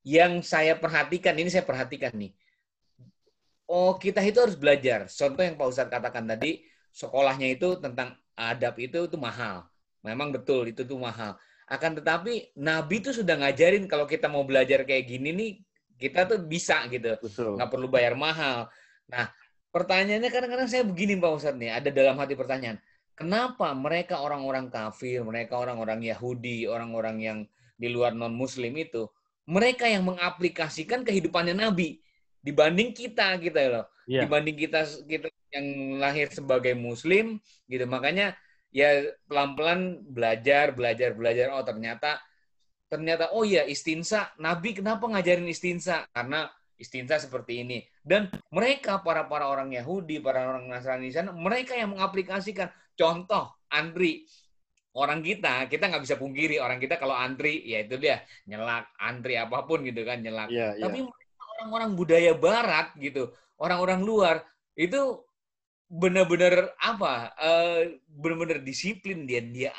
yang saya perhatikan nih, kita itu harus belajar. Contoh yang Pak Ustadz katakan tadi, sekolahnya itu tentang adab itu mahal. Memang betul, itu tuh mahal. Akan tetapi Nabi tuh sudah ngajarin kalau kita mau belajar kayak gini nih, kita tuh bisa gitu. Betul. Nggak perlu bayar mahal. Nah, pertanyaannya kadang-kadang saya begini Pak Ustadz nih, ada dalam hati pertanyaan. kenapa mereka orang-orang kafir, mereka orang-orang Yahudi, orang-orang yang di luar non-Muslim itu, mereka yang mengaplikasikan kehidupannya Nabi dibanding kita gitu loh. Iya. Dibanding kita yang lahir sebagai Muslim gitu. Makanya ya pelan-pelan belajar. Oh ternyata oh ya istinsa, Nabi kenapa ngajarin istinsa? Karena istinsa seperti ini. Dan mereka para orang Yahudi, para orang Nasrani di sana, mereka yang mengaplikasikan. Contoh, antri. Orang kita nggak bisa pungkiri orang kita kalau antri ya itu dia nyelak, antri apapun gitu kan nyelak. Iya, Tapi iya. orang-orang budaya barat gitu, orang-orang luar itu benar-benar apa? Benar-benar disiplin dia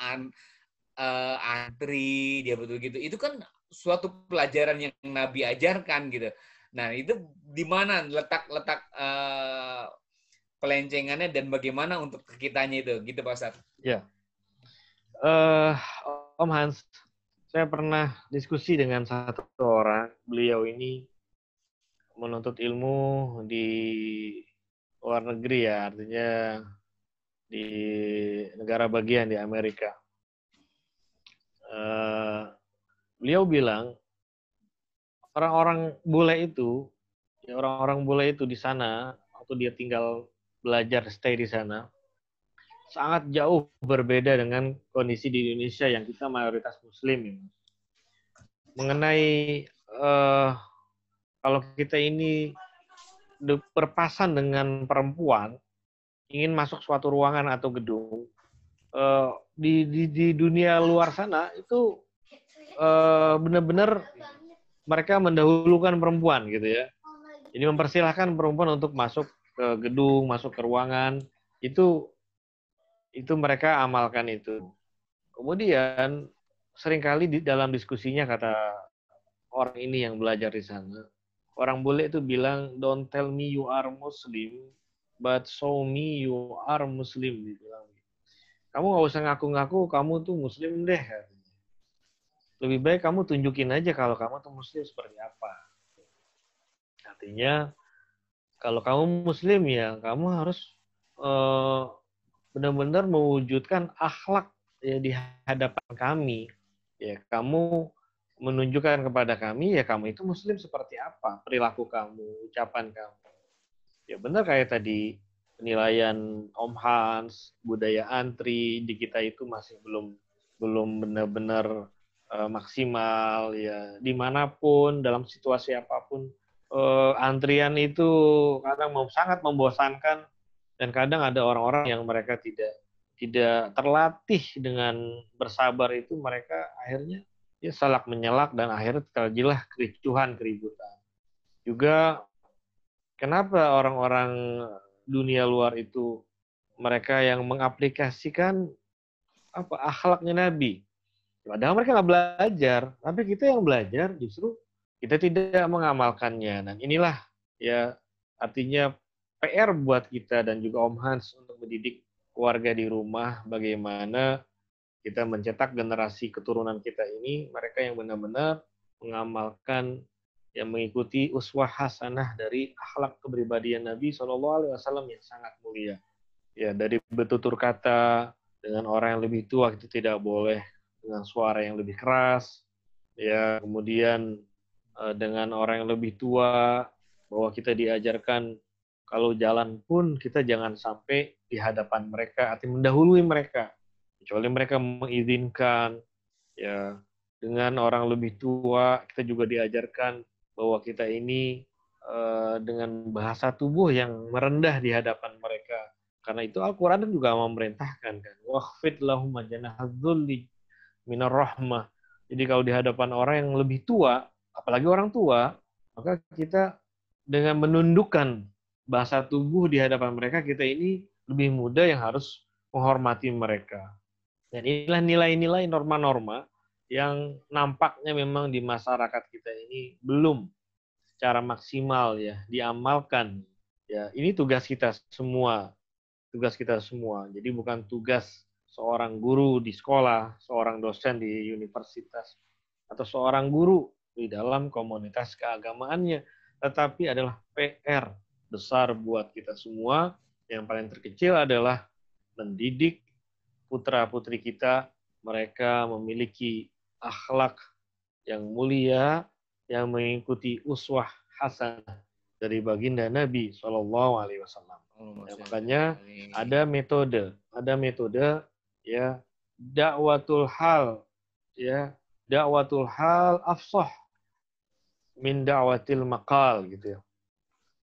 antri, dia betul gitu. Itu kan suatu pelajaran yang Nabi ajarkan gitu. Nah, itu di mana letak pelencengannya dan bagaimana untuk kitanya itu, gitu Pak Ustadz. Ya. Om Hans, saya pernah diskusi dengan satu orang. Beliau ini menuntut ilmu di luar negeri ya, artinya di negara bagian di Amerika. Beliau bilang orang-orang bule itu di sana waktu dia tinggal belajar stay di sana sangat jauh berbeda dengan kondisi di Indonesia yang kita mayoritas Muslim. Mengenai kalau kita ini berpasan dengan perempuan ingin masuk suatu ruangan atau gedung di dunia luar sana itu benar-benar mereka mendahulukan perempuan gitu ya. Jadi mempersilahkan perempuan untuk masuk ke gedung, masuk ke ruangan, itu mereka amalkan itu. Kemudian seringkali di dalam diskusinya kata orang ini yang belajar di sana, orang bule itu bilang, don't tell me you are Muslim, but show me you are Muslim. Dibilang. Kamu nggak usah ngaku-ngaku kamu tuh Muslim deh. Lebih baik kamu tunjukin aja kalau kamu tuh Muslim seperti apa. Artinya kalau kamu Muslim ya kamu harus benar-benar mewujudkan akhlak ya di hadapan kami. Ya kamu menunjukkan kepada kami ya kamu itu Muslim seperti apa, perilaku kamu, ucapan kamu. Ya benar kayak tadi penilaian Om Hans, budaya antri di kita itu masih belum benar-benar maksimal ya dimanapun dalam situasi apapun antrian itu kadang sangat membosankan dan kadang ada orang-orang yang mereka tidak terlatih dengan bersabar itu mereka akhirnya ya salak menyelak dan akhirnya terjadilah kericuhan keributan juga. Kenapa orang-orang dunia luar itu mereka yang mengaplikasikan akhlaknya Nabi? Padahal mereka nggak belajar, tapi kita yang belajar justru kita tidak mengamalkannya. Dan inilah ya artinya PR buat kita dan juga Om Hans untuk mendidik keluarga di rumah bagaimana kita mencetak generasi keturunan kita ini mereka yang benar-benar mengamalkan yang mengikuti uswah hasanah dari akhlak kepribadian Nabi SAW yang sangat mulia. Ya dari bertutur kata dengan orang yang lebih tua itu tidak boleh dengan suara yang lebih keras, ya kemudian dengan orang yang lebih tua bahwa kita diajarkan kalau jalan pun kita jangan sampai di hadapan mereka, artinya mendahului mereka, kecuali mereka mengizinkan. Ya dengan orang lebih tua kita juga diajarkan bahwa kita ini dengan bahasa tubuh yang merendah di hadapan mereka. Karena itu Al-Quran juga memerintahkan kan, waqfid lahum janahadzulli minar rahmah. Jadi kalau di hadapan orang yang lebih tua, apalagi orang tua, maka kita dengan menundukkan bahasa tubuh di hadapan mereka, kita ini lebih muda yang harus menghormati mereka. Dan inilah nilai-nilai norma-norma yang nampaknya memang di masyarakat kita ini belum secara maksimal ya diamalkan. Ya, ini tugas kita semua. Jadi bukan tugas seorang guru di sekolah, seorang dosen di universitas, atau seorang guru di dalam komunitas keagamaannya, tetapi adalah PR besar buat kita semua. Yang paling terkecil adalah mendidik putra-putri kita, mereka memiliki akhlak yang mulia, yang mengikuti uswah hasanah dari baginda Nabi Shallallahu Alaihi Wasallam. Makanya ada metode ya, dakwatul hal, ya, dakwatul hal afsah min da'watil maqal gitu ya.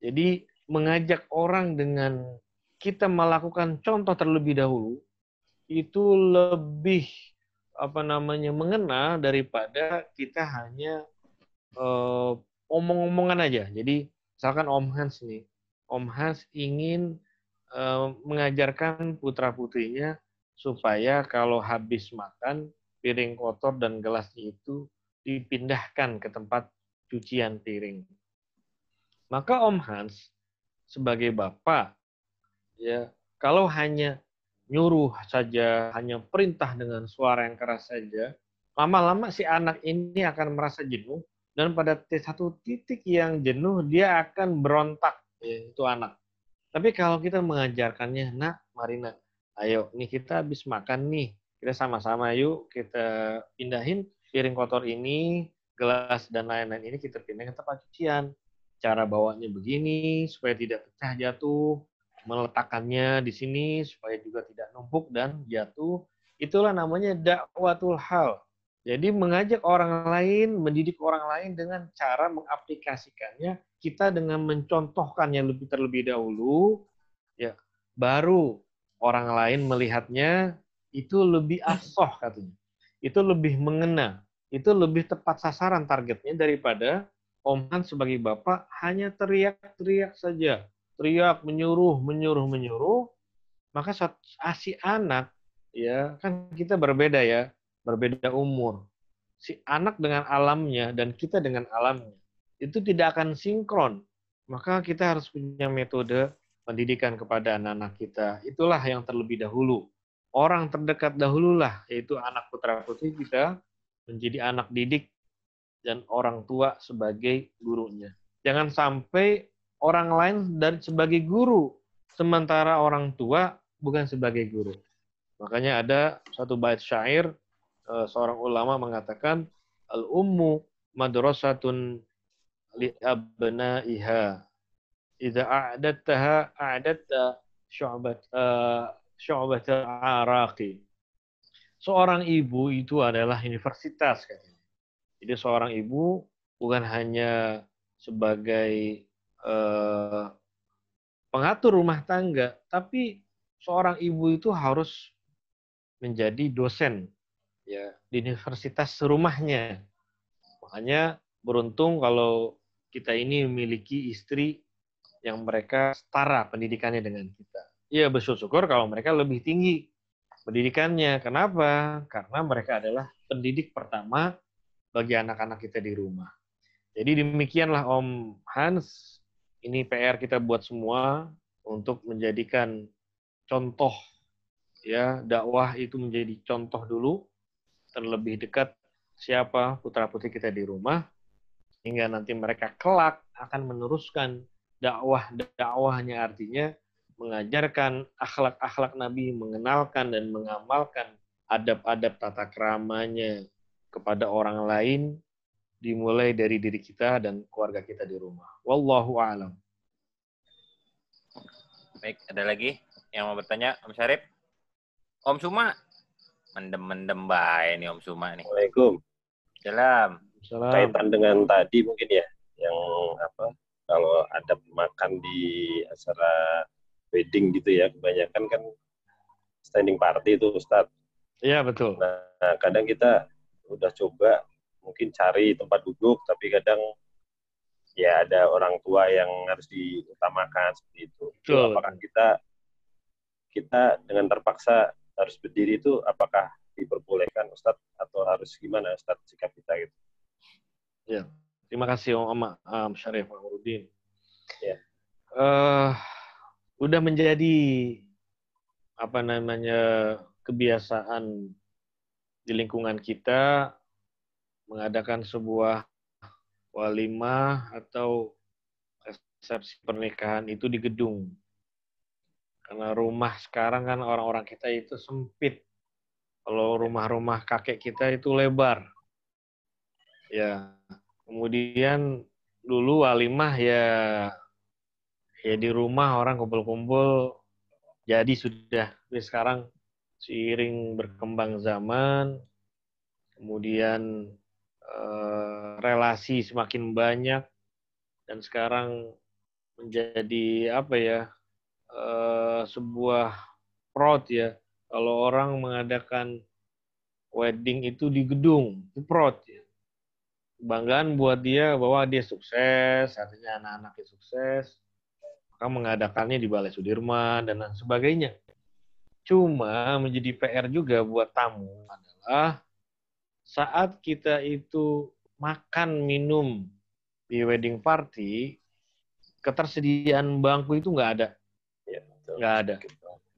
Jadi mengajak orang dengan kita melakukan contoh terlebih dahulu itu lebih mengena daripada kita hanya omong-omongan aja. Jadi misalkan Om Hans nih, Om Hans ingin mengajarkan putra-putrinya supaya kalau habis makan piring kotor dan gelasnya itu dipindahkan ke tempat cucian piring. Maka Om Hans sebagai bapak, ya, kalau hanya nyuruh saja, hanya perintah dengan suara yang keras saja, lama-lama si anak ini akan merasa jenuh, dan pada satu titik yang jenuh dia akan berontak, ya, itu anak. Tapi kalau kita mengajarkannya, nak, mari nak, ayo, nih kita habis makan nih, kita sama-sama yuk kita pindahin piring kotor ini, gelas dan lain-lain ini kita pindahin ke tempat cucian. Cara bawanya begini supaya tidak pecah jatuh, meletakkannya di sini supaya juga tidak numpuk dan jatuh. Itulah namanya dakwatul hal. Jadi mengajak orang lain, mendidik orang lain dengan cara mengaplikasikannya, kita dengan mencontohkannya terlebih dahulu, ya, baru orang lain melihatnya itu lebih afsah katanya. Itu lebih mengena, itu lebih tepat sasaran targetnya daripada Om Hans sebagai bapak hanya teriak-teriak saja. Teriak, menyuruh, maka si anak, ya, kan kita berbeda ya, berbeda umur. Si anak dengan alamnya dan kita dengan alamnya itu tidak akan sinkron. Maka kita harus punya metode pendidikan kepada anak-anak kita. Itulah yang terlebih dahulu. Orang terdekat dahululah, yaitu anak putra-putri kita, menjadi anak didik dan orang tua sebagai gurunya. Jangan sampai orang lain dan sebagai guru, sementara orang tua bukan sebagai guru. Makanya ada satu bait syair, seorang ulama mengatakan, al-ummu madrasatun li abnaiha. Idza a'adattaha a'adatta syu'bat al-araqi. Seorang ibu itu adalah universitas, katanya. Jadi seorang ibu bukan hanya sebagai pengatur rumah tangga, tapi seorang ibu itu harus menjadi dosen, ya, di universitas serumahnya. Makanya beruntung kalau kita ini memiliki istri yang mereka setara pendidikannya dengan kita. Ya, bersyukur kalau mereka lebih tinggi pendidikannya. Kenapa? Karena mereka adalah pendidik pertama bagi anak-anak kita di rumah. Jadi demikianlah Om Hans, ini PR kita buat semua untuk menjadikan contoh, ya, dakwah itu menjadi contoh dulu, terlebih dekat siapa putra-putri kita di rumah, hingga nanti mereka kelak akan meneruskan dakwahnya, artinya mengajarkan akhlak-akhlak Nabi, mengenalkan dan mengamalkan adab-adab tata keramanya kepada orang lain, dimulai dari diri kita dan keluarga kita di rumah. Wallahu a'lam. Baik, ada lagi yang mau bertanya? Om Syarif? Om Suma? Mendem-mendem baik nih Om Suma nih. Assalamualaikum. Salam. Kaitan dengan tadi mungkin ya, yang kalau ada makan di acara wedding gitu ya, kebanyakan kan standing party itu Ustadz. Iya, betul. Nah, kadang kita udah coba mungkin cari tempat duduk, tapi kadang ya ada orang tua yang harus diutamakan seperti itu. Betul. Apakah kita dengan terpaksa harus berdiri itu, apakah diperbolehkan Ustadz, atau harus gimana Ustadz sikap kita gitu? Ya, terima kasih Om Syarif Mahmudin. Ya. Udah menjadi kebiasaan di lingkungan kita mengadakan sebuah walimah atau resepsi pernikahan itu di gedung. Karena rumah sekarang kan orang-orang kita itu sempit, Kalau rumah-rumah kakek kita itu lebar. Ya. Kemudian dulu walimah ya di rumah orang kumpul-kumpul jadi sudah. Tapi sekarang seiring berkembang zaman, kemudian relasi semakin banyak dan sekarang menjadi apa ya, sebuah prod ya. Kalau orang mengadakan wedding itu di gedung, itu prod ya. Kebanggaan buat dia bahwa dia sukses, artinya anak-anaknya sukses, maka mengadakannya di Balai Sudirman dan lain sebagainya. Cuma menjadi PR juga buat tamu adalah saat kita itu makan minum di wedding party, ketersediaan bangku itu nggak ada. Ya, betul. Nggak ada.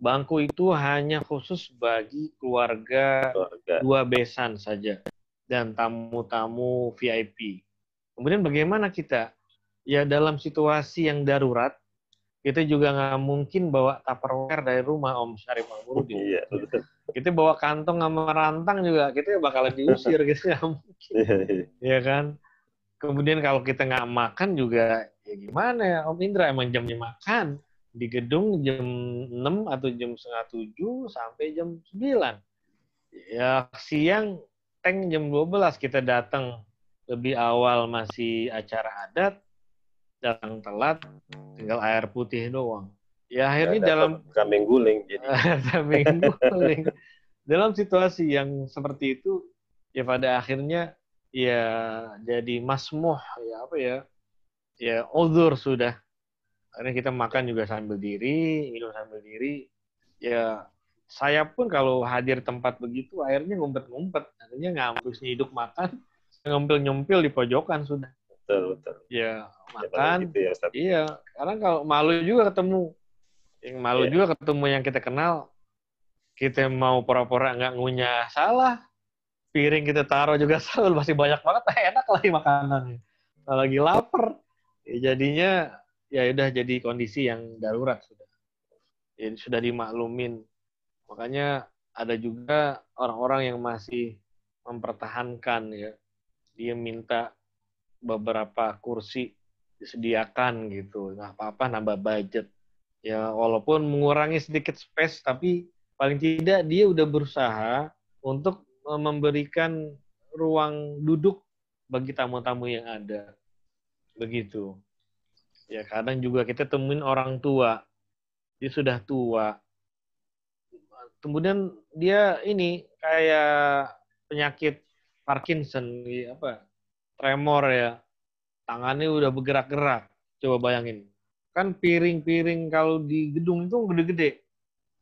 Bangku itu hanya khusus bagi keluarga 2 besan saja dan tamu-tamu VIP. Kemudian bagaimana kita? Ya dalam situasi yang darurat, kita juga nggak mungkin bawa Tupperware dari rumah Om Syarif Mahmudin. Iya, betul. Kita bawa kantong sama rantang juga, kita bakalan diusir gitu ya mungkin. Ya kan? Kemudian kalau kita nggak makan juga, ya gimana ya Om Indra, emang jamnya makan di gedung jam 6 atau jam setengah 7 sampai jam 9. Ya siang tank jam 12 kita datang lebih awal masih acara adat, datang telat tinggal air putih doang. Ya akhirnya dalam kambing guling jadi. kambing guling. Dalam situasi yang seperti itu ya pada akhirnya ya jadi masmuh ya apa ya? Ya uzur sudah. Akhirnya kita makan juga sambil diri, minum sambil diri. Ya saya pun kalau hadir tempat begitu akhirnya ngumpet-ngumpet. Akhirnya nggak hidup makan, nyempil-nyempil di pojokan sudah. Betul. Ya makan. Gitu ya, iya, karena kalau malu juga ketemu. Yang malu juga ketemu yang kita kenal. Kita mau pura-pura nggak ngunyah salah. Piring kita taruh juga salah, masih banyak banget, enak lagi makanannya. Kalau lagi lapar, ya jadinya ya udah jadi kondisi yang darurat sudah. Ya, sudah dimaklumin. Makanya ada juga orang-orang yang masih mempertahankan ya. Dia minta beberapa kursi disediakan gitu. Nggak apa-apa nambah budget. Ya walaupun mengurangi sedikit space, tapi paling tidak dia udah berusaha untuk memberikan ruang duduk bagi tamu-tamu yang ada. Begitu. Ya kadang juga kita temuin orang tua. Dia sudah tua. Kemudian dia ini kayak penyakit Parkinson, apa? Tremor ya. Tangannya udah bergerak-gerak. Coba bayangin. Kan piring-piring kalau di gedung itu gede-gede.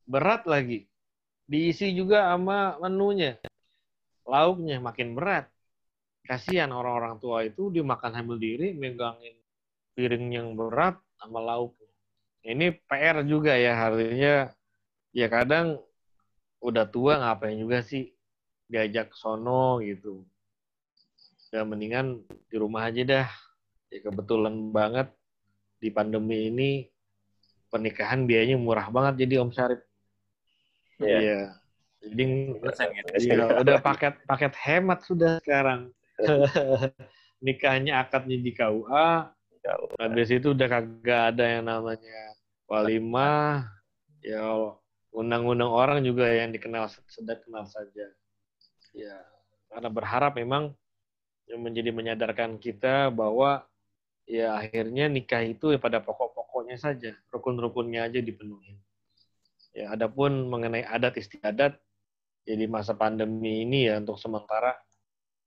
Berat lagi. Diisi juga sama menunya. Lauknya makin berat. Kasihan orang-orang tua itu dia makan sambil diri, megangin piring yang berat sama lauk. Ini PR juga ya, harusnya ya kadang udah tua ngapain juga sih diajak sono gitu. Ya mendingan di rumah aja dah. Ya kebetulan banget di pandemi ini pernikahan biayanya murah banget jadi Om Syarif. Iya. Jadi ya, udah paket hemat sudah sekarang. Nikahnya akadnya di KUA. Habis itu udah kagak ada yang namanya walimah. Ya undang-undang orang juga yang dikenal kenal saja. Ya karena berharap memang menjadi menyadarkan kita bahwa ya akhirnya nikah itu ya pada pokok-pokoknya saja, rukun-rukunnya aja dipenuhi. Ya adapun mengenai adat istiadat ya di masa pandemi ini ya untuk sementara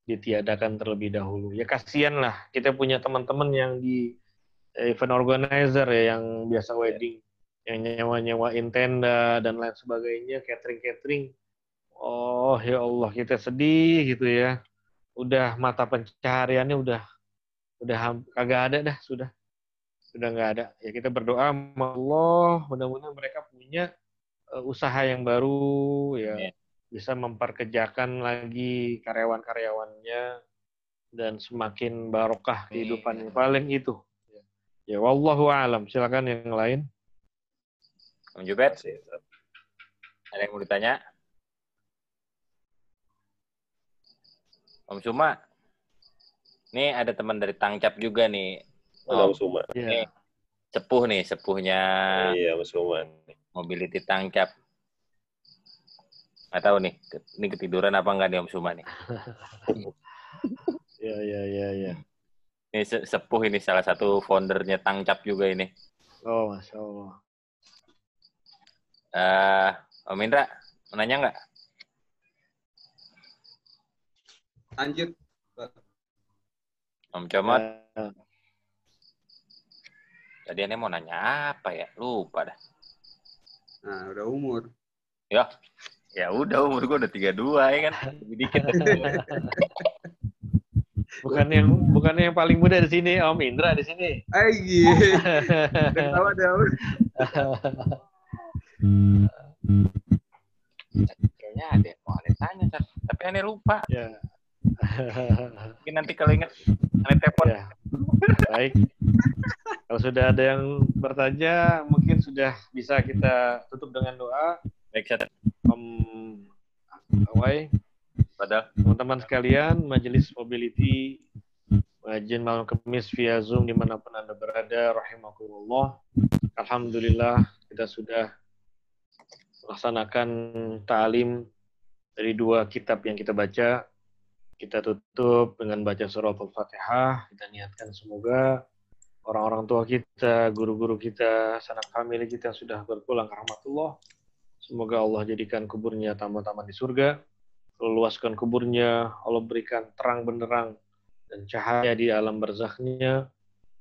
ditiadakan terlebih dahulu. Ya kasihan lah kita punya teman-teman yang di event organizer ya yang biasa wedding, yang nyewa-nyewain tenda dan lain sebagainya, catering. Oh ya Allah kita sedih gitu ya. Udah mata pencahariannya udah kagak ada dah sudah nggak ada. Ya kita berdoa sama Allah mudah-mudahan mereka punya usaha yang baru ya, bisa memperkerjakan lagi karyawan-karyawannya dan semakin barokah kehidupannya. Paling itu. Ya wallahu a'lam. Silakan yang lain. Om Jubed, ada yang mau ditanya? Om Suma, nih ada teman dari Tangcap juga nih. Om Suma. Nih, sepuhnya Iya, Om Suma. Mobility Tangcap. Nggak tahu nih, ini ketiduran apa enggak nih Om Suma nih. Iya. Ini sepuh ini salah satu foundernya Tangcap juga ini. Oh, Masya Allah. Om Indra, mau nanya nggak? Lanjut. Om Comot. Tadi aneh mau nanya apa ya? Lupa dah. Nah, udah umur. Ya udah umur gue udah 32 ya kan. Lebih dikit. Bukannya yang paling muda di sini, Om Indra di sini. Udah tahu ada. Kayaknya ada yang mau aneh tanya, tapi aneh lupa. Ya. Mungkin nanti kalau ingat aneh telepon. Ya. Baik. Kalau sudah ada yang bertanya, mungkin sudah bisa kita tutup dengan doa. Baik, Ustaz. Awai. Padahal Teman-teman sekalian, Majelis Mobility Majin Malam Kemis via Zoom dimanapun Anda berada, rahimakumullah. Alhamdulillah kita sudah melaksanakan ta'lim dari 2 kitab yang kita baca. Kita tutup dengan baca surat Al-Fatihah. Kita niatkan semoga orang-orang tua kita, guru-guru kita, sanak famili kita yang sudah berpulang ke rahmatullah. Semoga Allah jadikan kuburnya taman-taman di surga. Luaskan kuburnya, Allah berikan terang benderang dan cahaya di alam barzakhnya,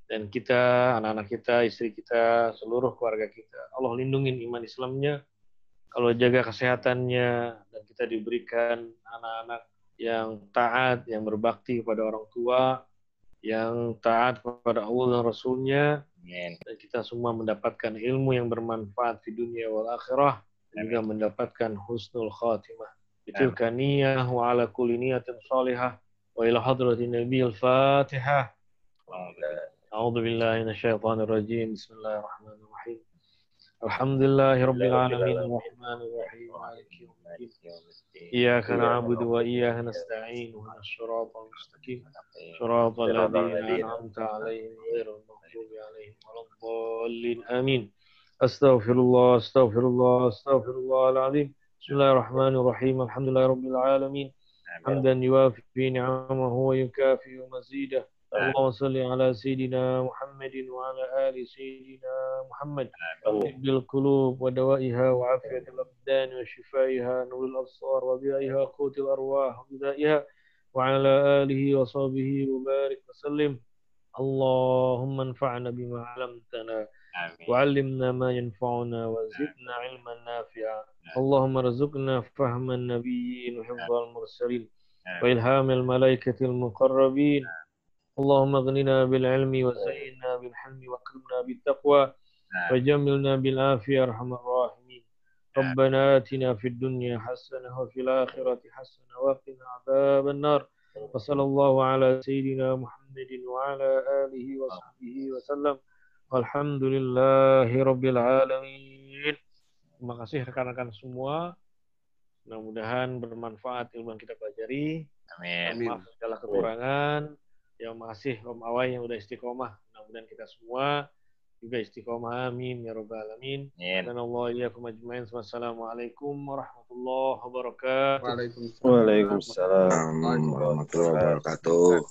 dan kita, anak-anak kita, istri kita, seluruh keluarga kita, Allah lindungin iman Islamnya, Allah jaga kesehatannya, dan kita diberikan anak-anak yang taat, yang berbakti kepada orang tua, yang taat kepada Allah dan Rasulnya, dan kita semua mendapatkan ilmu yang bermanfaat di dunia wal akhirah, dan juga mendapatkan husnul khatimah. بتلك النية وعلى كل نية صالحة وإلى حضرة النبي الفاتحة. أعوذ بالله من الشيطان الرجيم. بسم الله الرحمن الرحيم. الحمد لله رب العالمين الرحمن الرحيم مالك يوم الدين. إياك نعبد وإياك نستعين واهدنا الصراط المستقيم صراط الذين أنعمت عليهم غير المغضوب عليهم ولا الضالين آمين. أستغفر الله العظيم. بسم الله الرحمن الرحيم. الحمد لله رب العالمين حمدا يوافي نعمه ويكافئ مزيده. اللهم صل على سيدنا محمد وعلى آل سيدنا محمد. طب القلوب ودوائها وعافية الأبدان وشفائها نور الأبصار وضيائها قوت الأرواح وغذائها وعلى آله وصحبه وبارك وسلم. اللهم انفعنا بما علمتنا وعلمنا ما ينفعنا وزدنا علما نافعا. اللهم ارزقنا فهم النبيين وحفظ المرسلين وإلهام الملائكة المقربين. اللهم اغننا بالعلم وزينا بالحلم واكرمنا بالتقوى وجملنا بالعافية يا أرحم الراحمين. ربنا آتنا في الدنيا حسنة وفي الآخرة حسنة وقنا عذاب النار. وصلى الله على سيدنا محمد وعلى آله وصحبه وسلم. Alhamdulillahi Rabbil Alamin. Terima kasih rekan-rekan semua. Mudah-mudahan bermanfaat ilmu yang kita pelajari. Amin. Maaf segala kekurangan. Ya, makasih Om Awai yang udah istiqomah. Mudah-mudahan kita semua juga istiqomah. Amin ya Rabbal Alamin. Dan Allah iyyakum ajmain. Wassalamualaikum warahmatullahi wabarakatuh. Waalaikumsalam Waalaikumsalam warahmatullahi wabarakatuh.